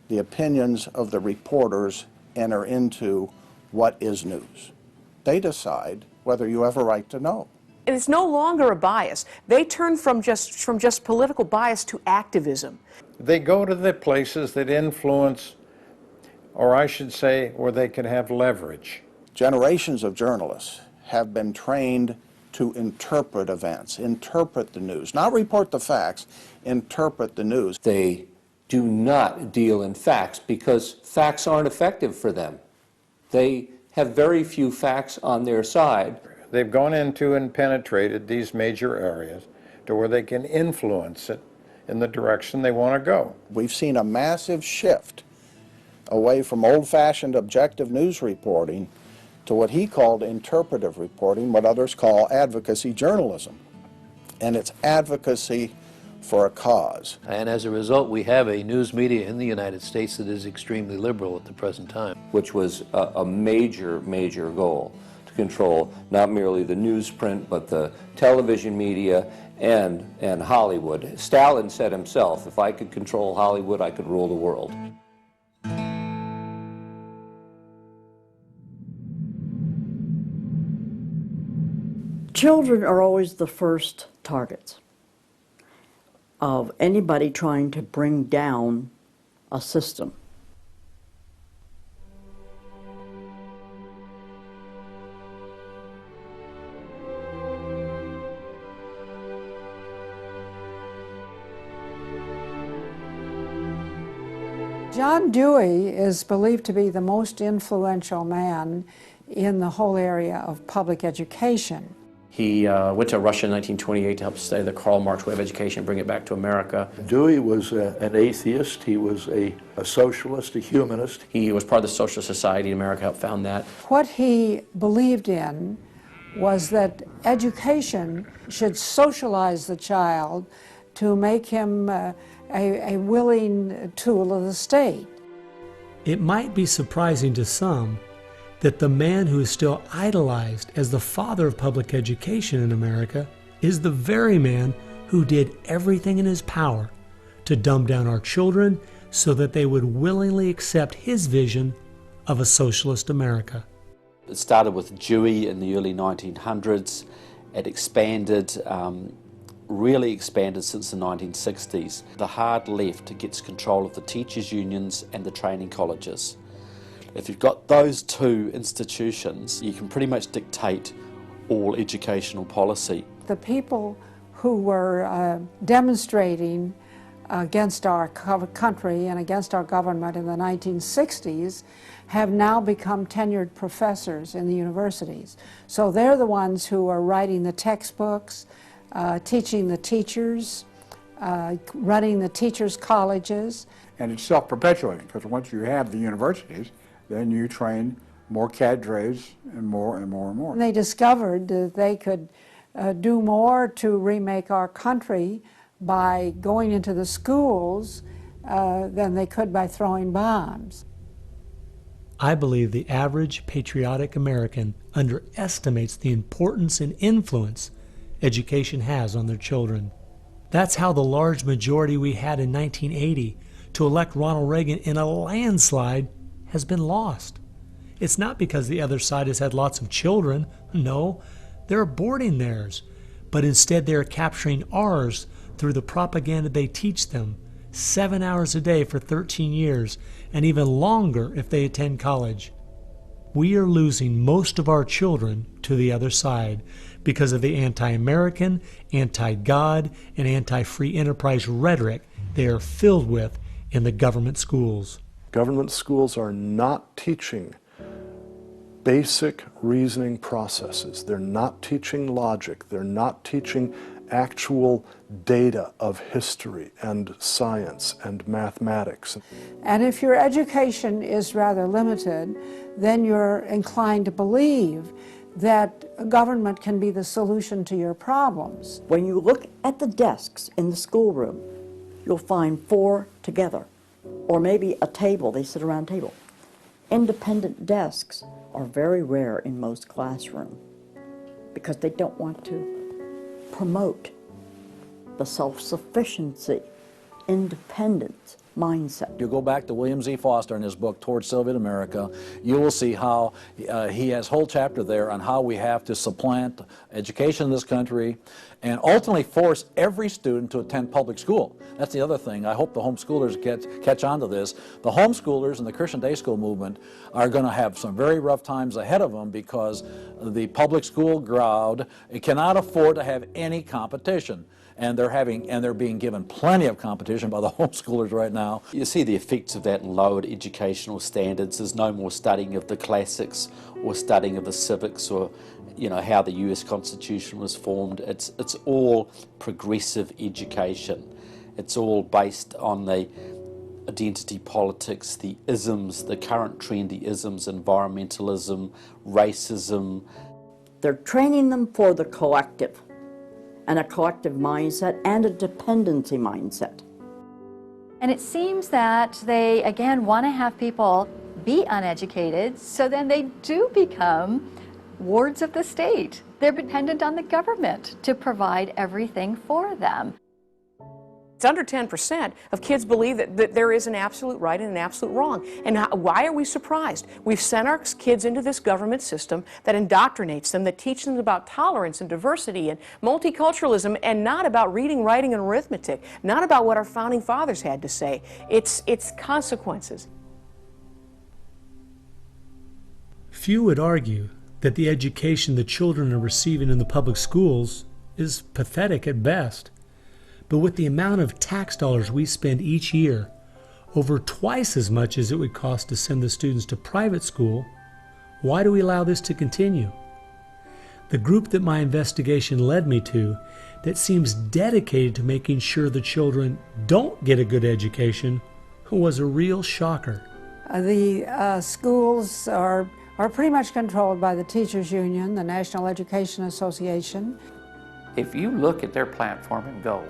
the opinions of the reporters enter into what is news. They decide whether you have a right to know. And it's no longer a bias. They turn from just political bias to activism. They go to the places that influence, or I should say, where they can have leverage. Generations of journalists have been trained to interpret events, interpret the news, not report the facts, interpret the news. They do not deal in facts because facts aren't effective for them. They have very few facts on their side. They've gone into and penetrated these major areas to where they can influence it in the direction they want to go. We've seen a massive shift away from old-fashioned objective news reporting to what he called interpretive reporting, what others call advocacy journalism. And it's advocacy for a cause. And as a result, we have a news media in the United States that is extremely liberal at the present time. Which was a major, major goal, to control not merely the newsprint, but the television media and Hollywood. Stalin said himself, if I could control Hollywood, I could rule the world. Children are always the first targets of anybody trying to bring down a system. John Dewey is believed to be the most influential man in the whole area of public education. He went to Russia in 1928 to help study the Karl Marx way of education and bring it back to America. Dewey was an atheist. He was a socialist, a humanist. He was part of the Socialist Society in America, helped found that. What he believed in was that education should socialize the child to make him a willing tool of the state. It might be surprising to some that the man who is still idolized as the father of public education in America is the very man who did everything in his power to dumb down our children so that they would willingly accept his vision of a socialist America. It started with Dewey in the early 1900s. It expanded, really expanded since the 1960s. The hard left gets control of the teachers' unions and the training colleges. If you've got those two institutions, you can pretty much dictate all educational policy. The people who were demonstrating against our country and against our government in the 1960s have now become tenured professors in the universities. So they're the ones who are writing the textbooks, teaching the teachers, running the teachers' colleges. And it's self-perpetuating, because once you have the universities, then you train more cadres and more and more and more. And they discovered that they could do more to remake our country by going into the schools than they could by throwing bombs. I believe the average patriotic American underestimates the importance and influence education has on their children. That's how the large majority we had in 1980 to elect Ronald Reagan in a landslide has been lost. It's not because the other side has had lots of children. No, they're aborting theirs. But instead they're capturing ours through the propaganda they teach them, 7 hours a day for 13 years, and even longer if they attend college. We are losing most of our children to the other side because of the anti-American, anti-God, and anti-free enterprise rhetoric they are filled with in the government schools. Government schools are not teaching basic reasoning processes. They're not teaching logic. They're not teaching actual data of history and science and mathematics. And if your education is rather limited, then you're inclined to believe that government can be the solution to your problems. When you look at the desks in the schoolroom, you'll find 4 together, or maybe a table, they sit around a table. Independent desks are very rare in most classrooms because they don't want to promote the self-sufficiency, independence mindset. You go back to William Z. Foster in his book, Towards Soviet America, you will see how he has a whole chapter there on how we have to supplant education in this country and ultimately force every student to attend public school. That's the other thing. I hope the homeschoolers catch on to this. The homeschoolers and the Christian day school movement are going to have some very rough times ahead of them because the public school crowd cannot afford to have any competition. And they're being given plenty of competition by the homeschoolers right now. You see the effects of that in lowered educational standards. There's no more studying of the classics or studying of the civics or, you know, how the US Constitution was formed. It's all progressive education. It's all based on the identity politics, the isms, the current trendy isms, environmentalism, racism. They're training them for the collective. and a collective mindset and a dependency mindset. And it seems that they, again, want to have people be uneducated, so then they do become wards of the state. They're dependent on the government to provide everything for them. It's under 10% of kids believe that there is an absolute right and an absolute wrong. And why are we surprised? We've sent our kids into this government system that indoctrinates them, that teaches them about tolerance and diversity and multiculturalism, and not about reading, writing, and arithmetic, not about what our founding fathers had to say. It's consequences. Few would argue that the education the children are receiving in the public schools is pathetic at best. But with the amount of tax dollars we spend each year, over twice as much as it would cost to send the students to private school, why do we allow this to continue? The group that my investigation led me to, that seems dedicated to making sure the children don't get a good education, was a real shocker. The schools are pretty much controlled by the Teachers Union, the National Education Association. If you look at their platform and goals,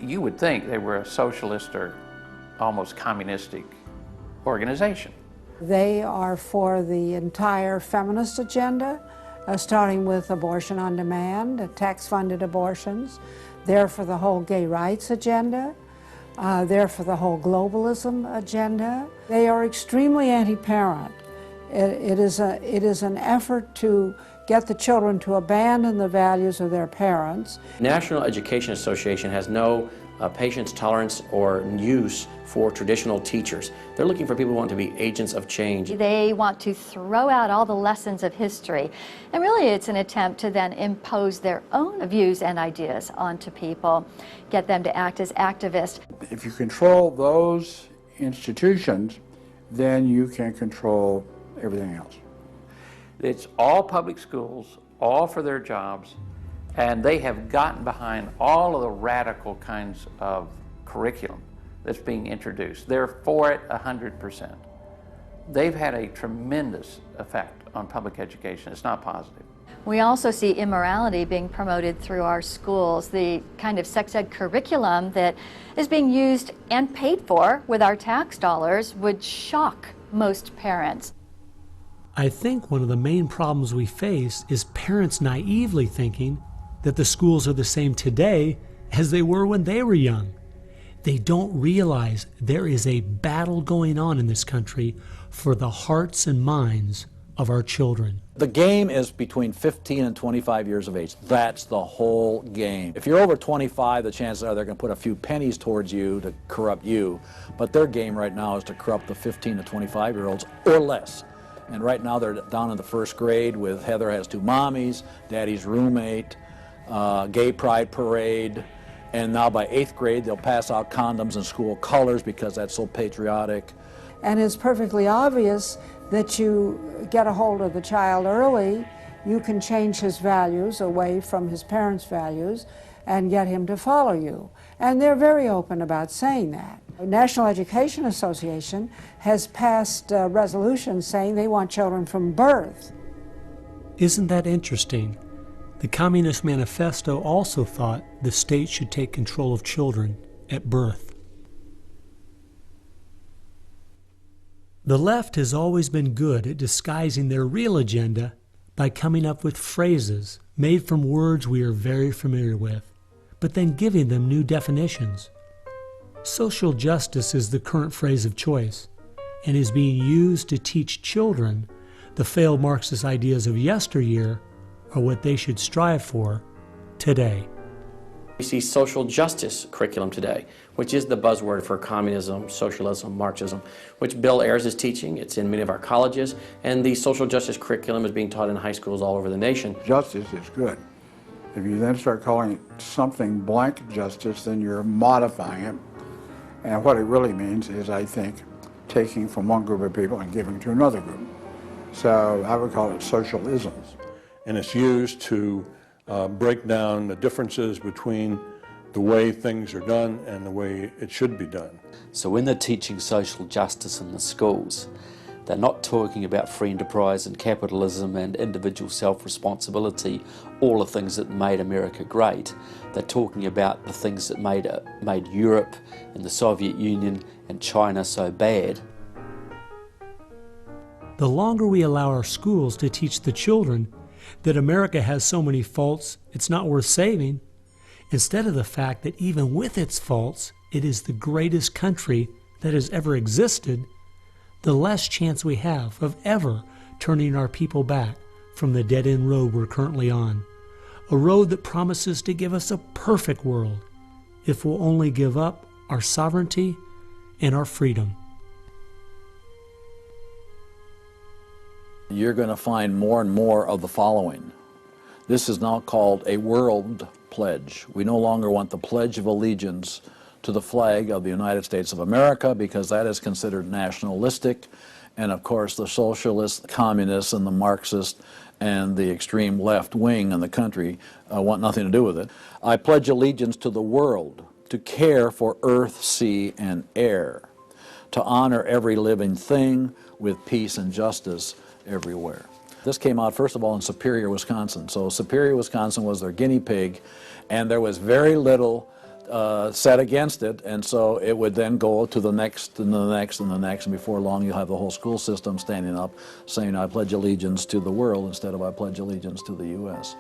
you would think they were a socialist or almost communistic organization. They are for the entire feminist agenda, starting with abortion on demand, tax-funded abortions. They're for the whole gay rights agenda. They're for the whole globalism agenda. They are extremely anti-parent. It is an effort to get the children to abandon the values of their parents. National Education Association has no patience, tolerance, or use for traditional teachers. They're looking for people who want to be agents of change. They want to throw out all the lessons of history. And really it's an attempt to then impose their own views and ideas onto people, get them to act as activists. If you control those institutions, then you can control everything else. It's all public schools, all for their jobs, and they have gotten behind all of the radical kinds of curriculum that's being introduced. They're for it 100%. They've had a tremendous effect on public education. It's not positive. We also see immorality being promoted through our schools. The kind of sex ed curriculum that is being used and paid for with our tax dollars would shock most parents. I think one of the main problems we face is parents naively thinking that the schools are the same today as they were when they were young. They don't realize there is a battle going on in this country for the hearts and minds of our children. The game is between 15 and 25 years of age. That's the whole game. If you're over 25, the chances are they're going to put a few pennies towards you to corrupt you. But their game right now is to corrupt the 15 to 25-year-olds or less. And right now they're down in the first grade with Heather has two mommies, Daddy's roommate, gay pride parade, and now by 8th grade they'll pass out condoms in school colors because that's so patriotic. And it's perfectly obvious that you get a hold of the child early, you can change his values away from his parents' values and get him to follow you. And they're very open about saying that. The National Education Association has passed resolutions saying they want children from birth. Isn't that interesting? The Communist Manifesto also thought the state should take control of children at birth. The left has always been good at disguising their real agenda by coming up with phrases made from words we are very familiar with, but then giving them new definitions. Social justice is the current phrase of choice and is being used to teach children the failed Marxist ideas of yesteryear are what they should strive for today. We see social justice curriculum today, which is the buzzword for communism, socialism, Marxism, which Bill Ayers is teaching. It's in many of our colleges, and the social justice curriculum is being taught in high schools all over the nation. Justice is good. If you then start calling it something blank justice, then you're modifying it. And what it really means is, I think, taking from one group of people and giving to another group. So I would call it socialisms. And it's used to break down the differences between the way things are done and the way it should be done. So when they're teaching social justice in the schools, They're not talking about free enterprise and capitalism and individual self-responsibility, all the things that made America great. They're talking about the things that made Europe and the Soviet Union and China so bad. The longer we allow our schools to teach the children that America has so many faults it's not worth saving, instead of the fact that even with its faults, it is the greatest country that has ever existed, the less chance we have of ever turning our people back from the dead-end road we're currently on, a road that promises to give us a perfect world if we'll only give up our sovereignty and our freedom. You're going to find more and more of the following. This is now called a world pledge. We no longer want the Pledge of Allegiance to the flag of the United States of America because that is considered nationalistic, and of course the socialists, the communists, and the Marxists and the extreme left wing in the country want nothing to do with it. I pledge allegiance to the world, to care for earth, sea, and air, to honor every living thing with peace and justice everywhere. This came out, first of all, in Superior, Wisconsin. So Superior, Wisconsin was their guinea pig, and there was very little said against it, and so it would then go to the next and the next and the next, and before long you'll have the whole school system standing up saying, I pledge allegiance to the world instead of I pledge allegiance to the U.S.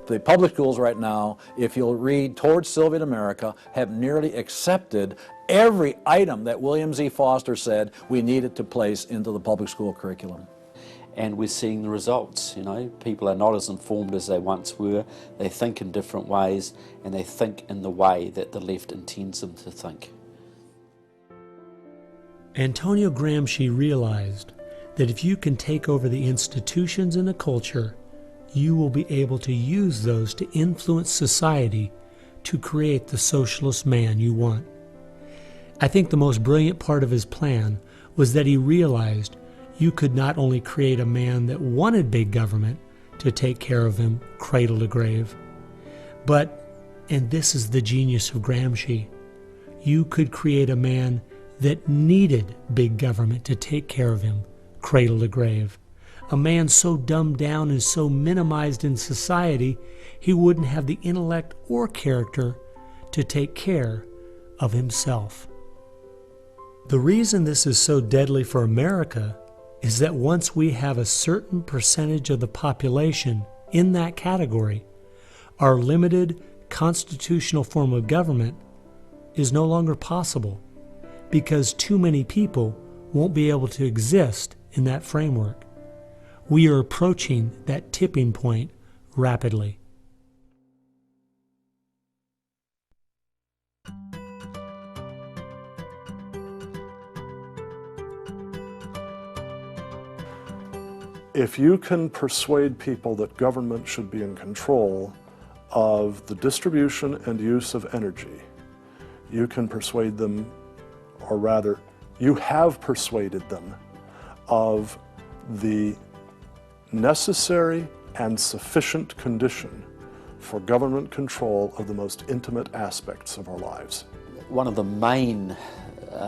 The public schools right now, if you'll read Towards Soviet America, have nearly accepted every item that William Z. Foster said we needed to place into the public school curriculum. And we're seeing the results, you know. People are not as informed as they once were. They think in different ways, and they think in the way that the left intends them to think. Antonio Gramsci realized that if you can take over the institutions and the culture, you will be able to use those to influence society to create the socialist man you want. I think the most brilliant part of his plan was that he realized you could not only create a man that wanted big government to take care of him cradle to grave, but, and this is the genius of Gramsci, you could create a man that needed big government to take care of him cradle to grave. A man so dumbed down and so minimized in society, he wouldn't have the intellect or character to take care of himself. The reason this is so deadly for America is that once we have a certain percentage of the population in that category, our limited constitutional form of government is no longer possible because too many people won't be able to exist in that framework. We are approaching that tipping point rapidly. If you can persuade people that government should be in control of the distribution and use of energy, you can persuade them, or rather, you have persuaded them of the necessary and sufficient condition for government control of the most intimate aspects of our lives. One of the main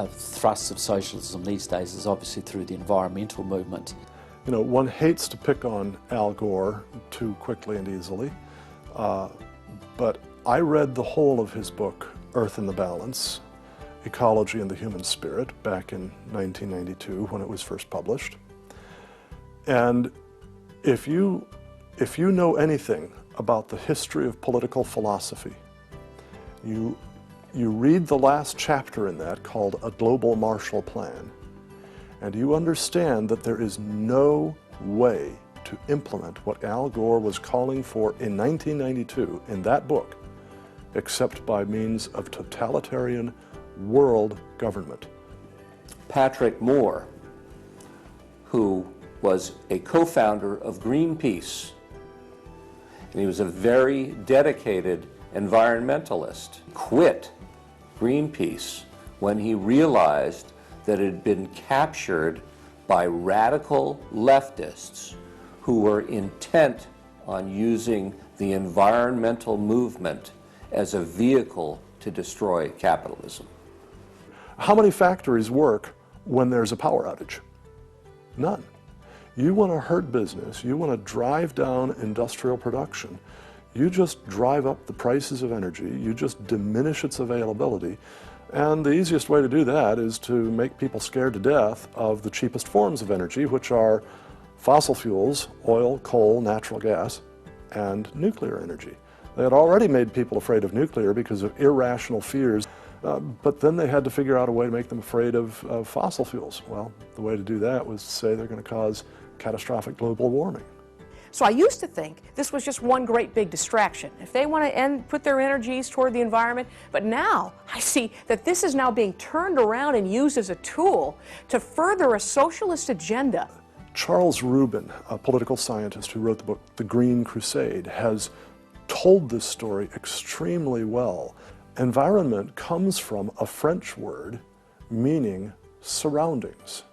thrusts of socialism these days is obviously through the environmental movement. You know, one hates to pick on Al Gore too quickly and easily, but I read the whole of his book, Earth in the Balance, Ecology and the Human Spirit, back in 1992 when it was first published. And if you know anything about the history of political philosophy, you read the last chapter in that called A Global Marshall Plan, and you understand that there is no way to implement what Al Gore was calling for in 1992 in that book, except by means of totalitarian world government. Patrick Moore, who was a co-founder of Greenpeace, and he was a very dedicated environmentalist, quit Greenpeace when he realized that it had been captured by radical leftists who were intent on using the environmental movement as a vehicle to destroy capitalism. How many factories work when there's a power outage? None. You want to hurt business, you want to drive down industrial production, you just drive up the prices of energy, you just diminish its availability, and the easiest way to do that is to make people scared to death of the cheapest forms of energy, which are fossil fuels, oil, coal, natural gas, and nuclear energy. They had already made people afraid of nuclear because of irrational fears, but then they had to figure out a way to make them afraid of fossil fuels. Well, the way to do that was to say they're going to cause catastrophic global warming. So I used to think this was just one great big distraction. If they want to put their energies toward the environment, but now I see that this is now being turned around and used as a tool to further a socialist agenda. Charles Rubin, a political scientist who wrote the book The Green Crusade, has told this story extremely well. Environment comes from a French word meaning surroundings.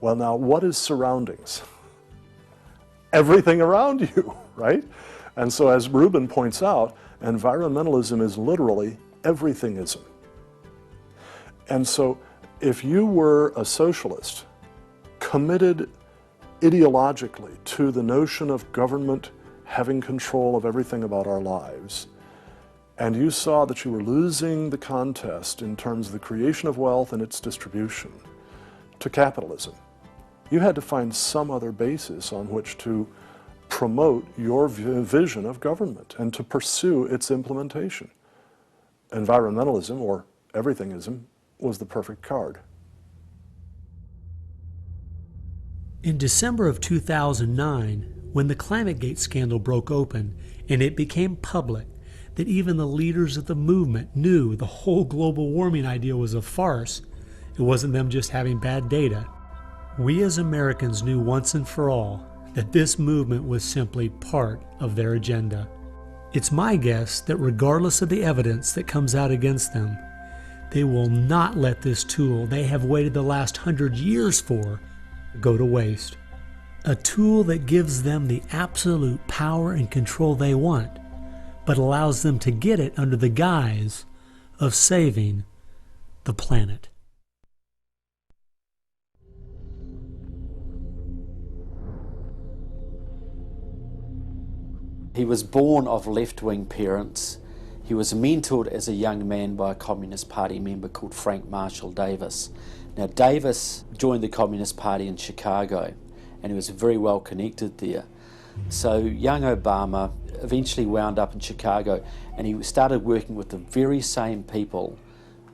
Well, now, what is surroundings? Everything around you, right? And so, as Rubin points out, environmentalism is literally everythingism. And so, if you were a socialist, committed ideologically to the notion of government having control of everything about our lives, and you saw that you were losing the contest in terms of the creation of wealth and its distribution to capitalism, you had to find some other basis on which to promote your vision of government and to pursue its implementation. Environmentalism, or everythingism, was the perfect card. In December of 2009, when the ClimateGate scandal broke open and it became public that even the leaders of the movement knew the whole global warming idea was a farce, it wasn't them just having bad data, we as Americans knew once and for all that this movement was simply part of their agenda. It's my guess that regardless of the evidence that comes out against them, they will not let this tool they have waited the last 100 years for go to waste. A tool that gives them the absolute power and control they want, but allows them to get it under the guise of saving the planet. He was born of left-wing parents. He was mentored as a young man by a Communist Party member called Frank Marshall Davis. Now, Davis joined the Communist Party in Chicago, and he was very well connected there. So young Obama eventually wound up in Chicago, and he started working with the very same people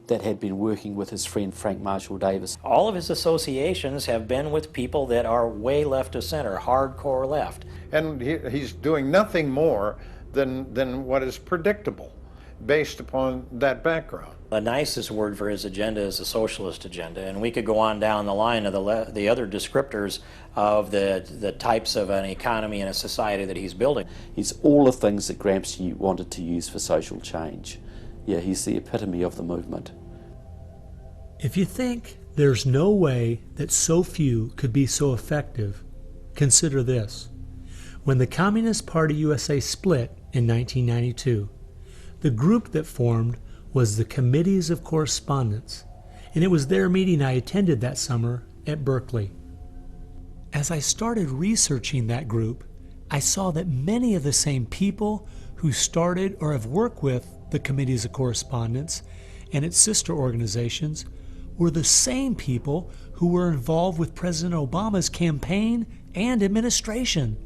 that had been working with his friend Frank Marshall Davis. All of his associations have been with people that are way left of center, hardcore left. And he's doing nothing more than what is predictable based upon that background. The nicest word for his agenda is a socialist agenda, and we could go on down the line of the other descriptors of the types of an economy and a society that he's building. He's all the things that Gramsci wanted to use for social change. Yeah, he's the epitome of the movement. If you think there's no way that so few could be so effective, consider this. When the Communist Party USA split in 1992, the group that formed was the Committees of Correspondence, and it was their meeting I attended that summer at Berkeley. As I started researching that group, I saw that many of the same people who started or have worked with the Committees of Correspondence and its sister organizations were the same people who were involved with President Obama's campaign and administration.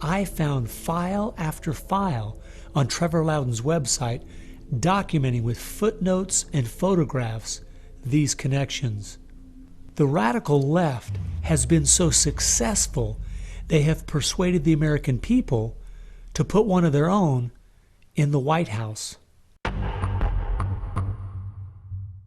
I found file after file on Trevor Loudon's website documenting with footnotes and photographs these connections. The radical left has been so successful, they have persuaded the American people to put one of their own in the White House.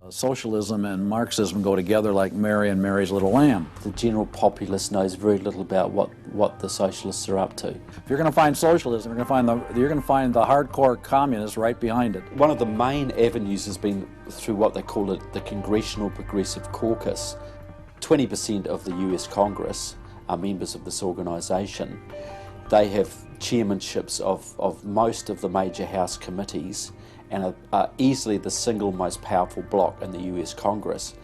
Socialism and Marxism go together like Mary and Mary's little lamb. The general populace knows very little about what the socialists are up to. If you're going to find socialism, you're going to find the hardcore communists right behind it. One of the main avenues has been through what they call the Congressional Progressive Caucus. 20% of the US Congress are members of this organization. They have chairmanships of most of the major House committees and are easily the single most powerful bloc in the US Congress.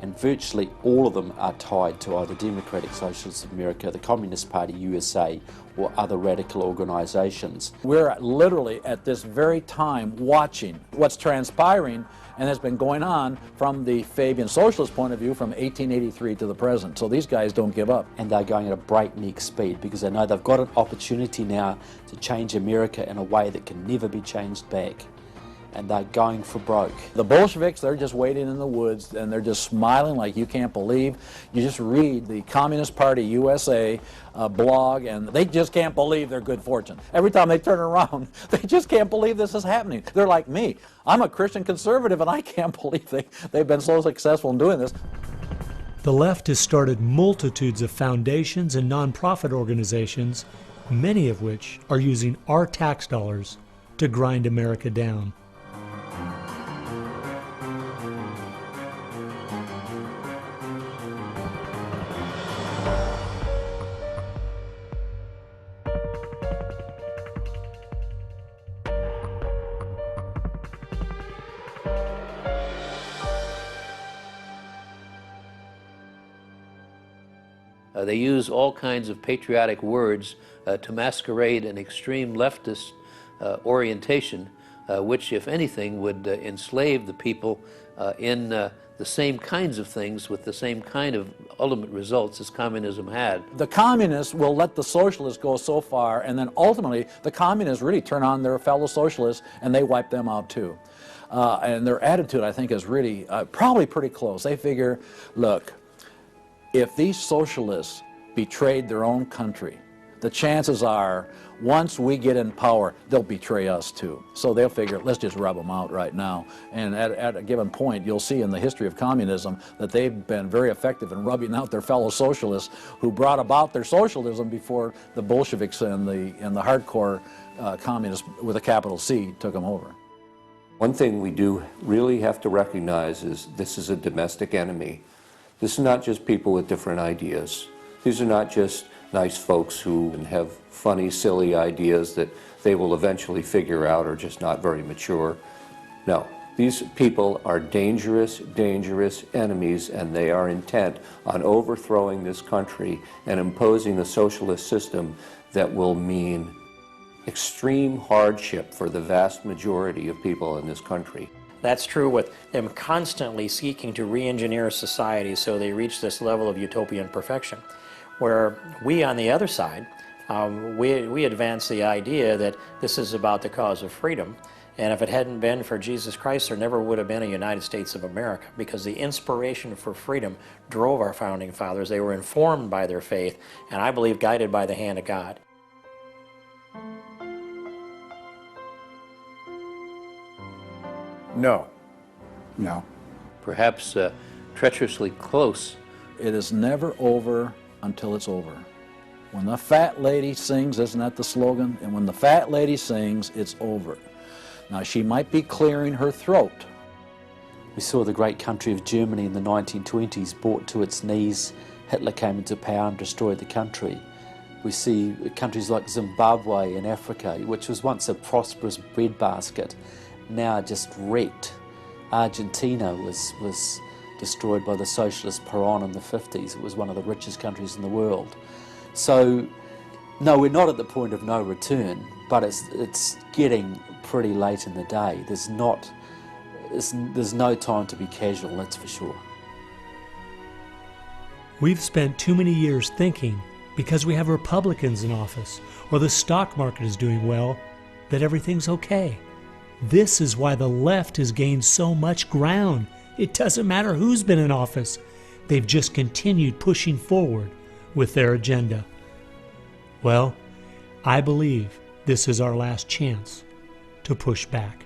and virtually all of them are tied to either Democratic Socialists of America, the Communist Party USA, or other radical organizations. We're literally at this very time watching what's transpiring and has been going on from the Fabian socialist point of view from 1883 to the present. So these guys don't give up. And they're going at a breakneck speed because they know they've got an opportunity now to change America in a way that can never be changed back. And they're going for broke. The Bolsheviks, they're just waiting in the woods and they're just smiling like you can't believe. You just read the Communist Party USA blog and they just can't believe their good fortune. Every time they turn around, they just can't believe this is happening. They're like me. I'm a Christian conservative and I can't believe they've been so successful in doing this. The left has started multitudes of foundations and nonprofit organizations, many of which are using our tax dollars to grind America down. They use all kinds of patriotic words to masquerade an extreme leftist orientation, which, if anything, would enslave the people in the same kinds of things with the same kind of ultimate results as communism had. The communists will let the socialists go so far, and then ultimately the communists really turn on their fellow socialists and they wipe them out too. And their attitude, I think, is really probably pretty close. They figure, look, if these socialists betrayed their own country, the chances are, once we get in power, they'll betray us too. So they'll figure, let's just rub them out right now. And at a given point, you'll see in the history of communism that they've been very effective in rubbing out their fellow socialists who brought about their socialism before the Bolsheviks and the hardcore communists with a capital C took them over. One thing we do really have to recognize is this is a domestic enemy. This is not just people with different ideas. These are not just nice folks who have funny, silly ideas that they will eventually figure out are just not very mature. No, these people are dangerous, dangerous enemies, and they are intent on overthrowing this country and imposing a socialist system that will mean extreme hardship for the vast majority of people in this country. That's true with them constantly seeking to re-engineer society so they reach this level of utopian perfection. Where we, on the other side, we advance the idea that this is about the cause of freedom, and if it hadn't been for Jesus Christ, there never would have been a United States of America, because the inspiration for freedom drove our founding fathers. They were informed by their faith, and I believe guided by the hand of God. No. No. Perhaps treacherously close. It is never over until it's over. When the fat lady sings, isn't that the slogan? And when the fat lady sings, it's over. Now, she might be clearing her throat. We saw the great country of Germany in the 1920s brought to its knees. Hitler came into power and destroyed the country. We see countries like Zimbabwe in Africa, which was once a prosperous breadbasket, now just wrecked. Argentina was destroyed by the socialist Perón in the 50s. It was one of the richest countries in the world. So, no, we're not at the point of no return, but it's getting pretty late in the day. There's no time to be casual, that's for sure. We've spent too many years thinking, because we have Republicans in office or the stock market is doing well, that everything's okay. This is why the left has gained so much ground. It doesn't matter who's been in office. They've just continued pushing forward with their agenda. Well, I believe this is our last chance to push back.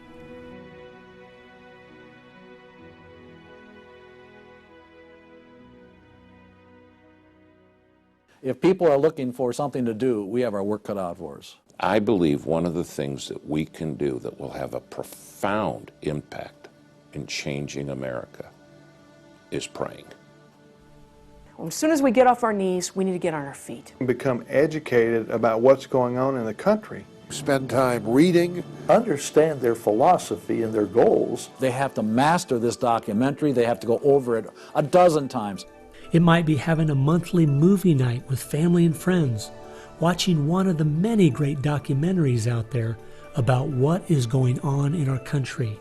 If people are looking for something to do, we have our work cut out for us. I believe one of the things that we can do that will have a profound impact in changing America is praying. As soon as we get off our knees, we need to get on our feet. Become educated about what's going on in the country. spend time reading, understand their philosophy and their goals. They have to master this documentary. They have to go over it a dozen times. It might be having a monthly movie night with family and friends, watching one of the many great documentaries out there about what is going on in our country.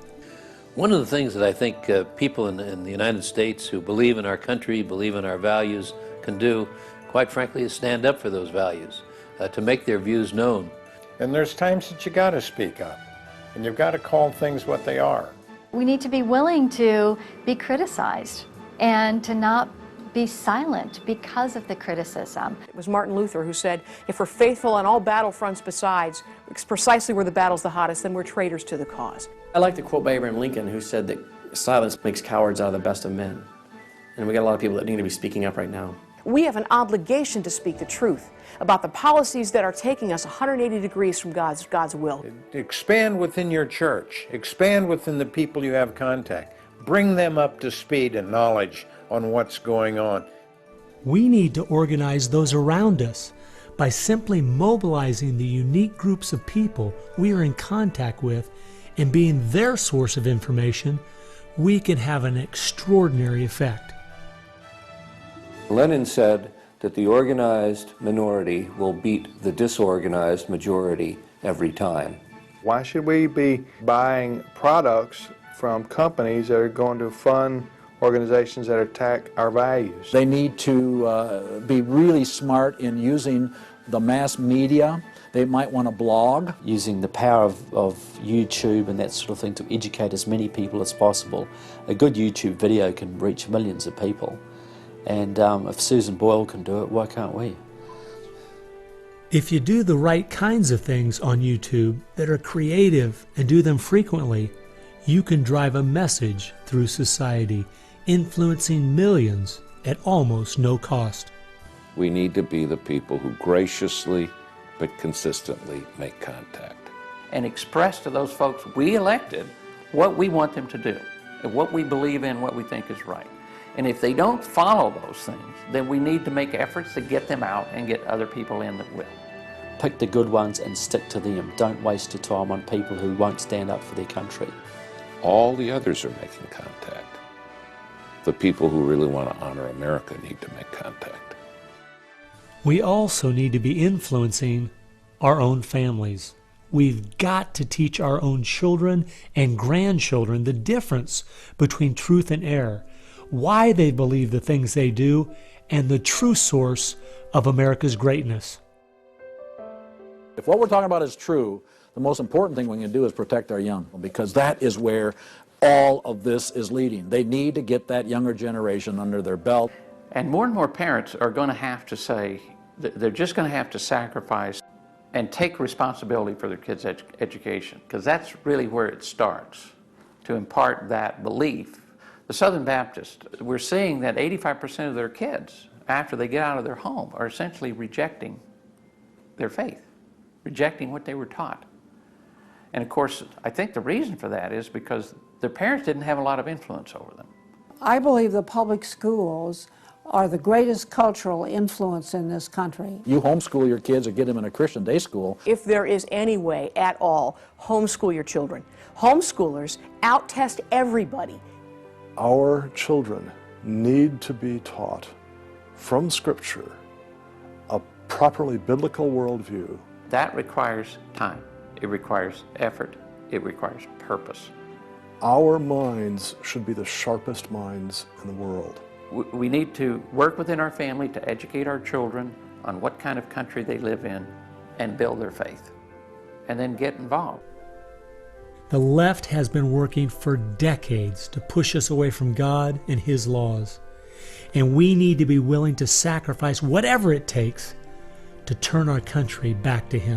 One of the things that I think people in the United States who believe in our country, believe in our values, can do, quite frankly, is stand up for those values, to make their views known. And there's times that you got to speak up, and you've got to call things what they are. We need to be willing to be criticized and to not be silent because of the criticism. It was Martin Luther who said, if we're faithful on all battlefronts besides, precisely where the battle's the hottest, then we're traitors to the cause. I like the quote by Abraham Lincoln, who said that silence makes cowards out of the best of men. And we got a lot of people that need to be speaking up right now. We have an obligation to speak the truth about the policies that are taking us 180 degrees from God's will. Expand within your church. Expand within the people you have contact. Bring them up to speed and knowledge on what's going on. We need to organize those around us by simply mobilizing the unique groups of people we are in contact with and being their source of information. We can have an extraordinary effect. Lenin said that the organized minority will beat the disorganized majority every time. Why should we be buying products from companies that are going to fund organizations that attack our values? They need to be really smart in using the mass media. They might want to blog. Using the power of YouTube and that sort of thing to educate as many people as possible. A good YouTube video can reach millions of people. And if Susan Boyle can do it, why can't we? If you do the right kinds of things on YouTube that are creative and do them frequently, you can drive a message through society, influencing millions at almost no cost. We need to be the people who graciously but consistently make contact. And express to those folks we elected what we want them to do, and what we believe in, what we think is right. And if they don't follow those things, then we need to make efforts to get them out and get other people in that will. Pick the good ones and stick to them. Don't waste your time on people who won't stand up for their country. All the others are making contact. The people who really want to honor America need to make contact. We also need to be influencing our own families. We've got to teach our own children and grandchildren the difference between truth and error, why they believe the things they do, and the true source of America's greatness. If what we're talking about is true, the most important thing we can do is protect our young, because that is where all of this is leading. They need to get that younger generation under their belt. And more parents are going to have to say, they're just going to have to sacrifice and take responsibility for their kids' education, because that's really where it starts, to impart that belief. The Southern Baptists, we're seeing that 85% of their kids, after they get out of their home, are essentially rejecting their faith, rejecting what they were taught. And of course, I think the reason for that is because their parents didn't have a lot of influence over them. I believe the public schools are the greatest cultural influence in this country. You homeschool your kids or get them in a Christian day school. If there is any way at all, homeschool your children. Homeschoolers out-test everybody. Our children need to be taught from Scripture a properly biblical worldview. That requires time. It requires effort. It requires purpose. Our minds should be the sharpest minds in the world. We need to work within our family to educate our children on what kind of country they live in and build their faith, and then get involved. The left has been working for decades to push us away from God and His laws, and we need to be willing to sacrifice whatever it takes to turn our country back to Him.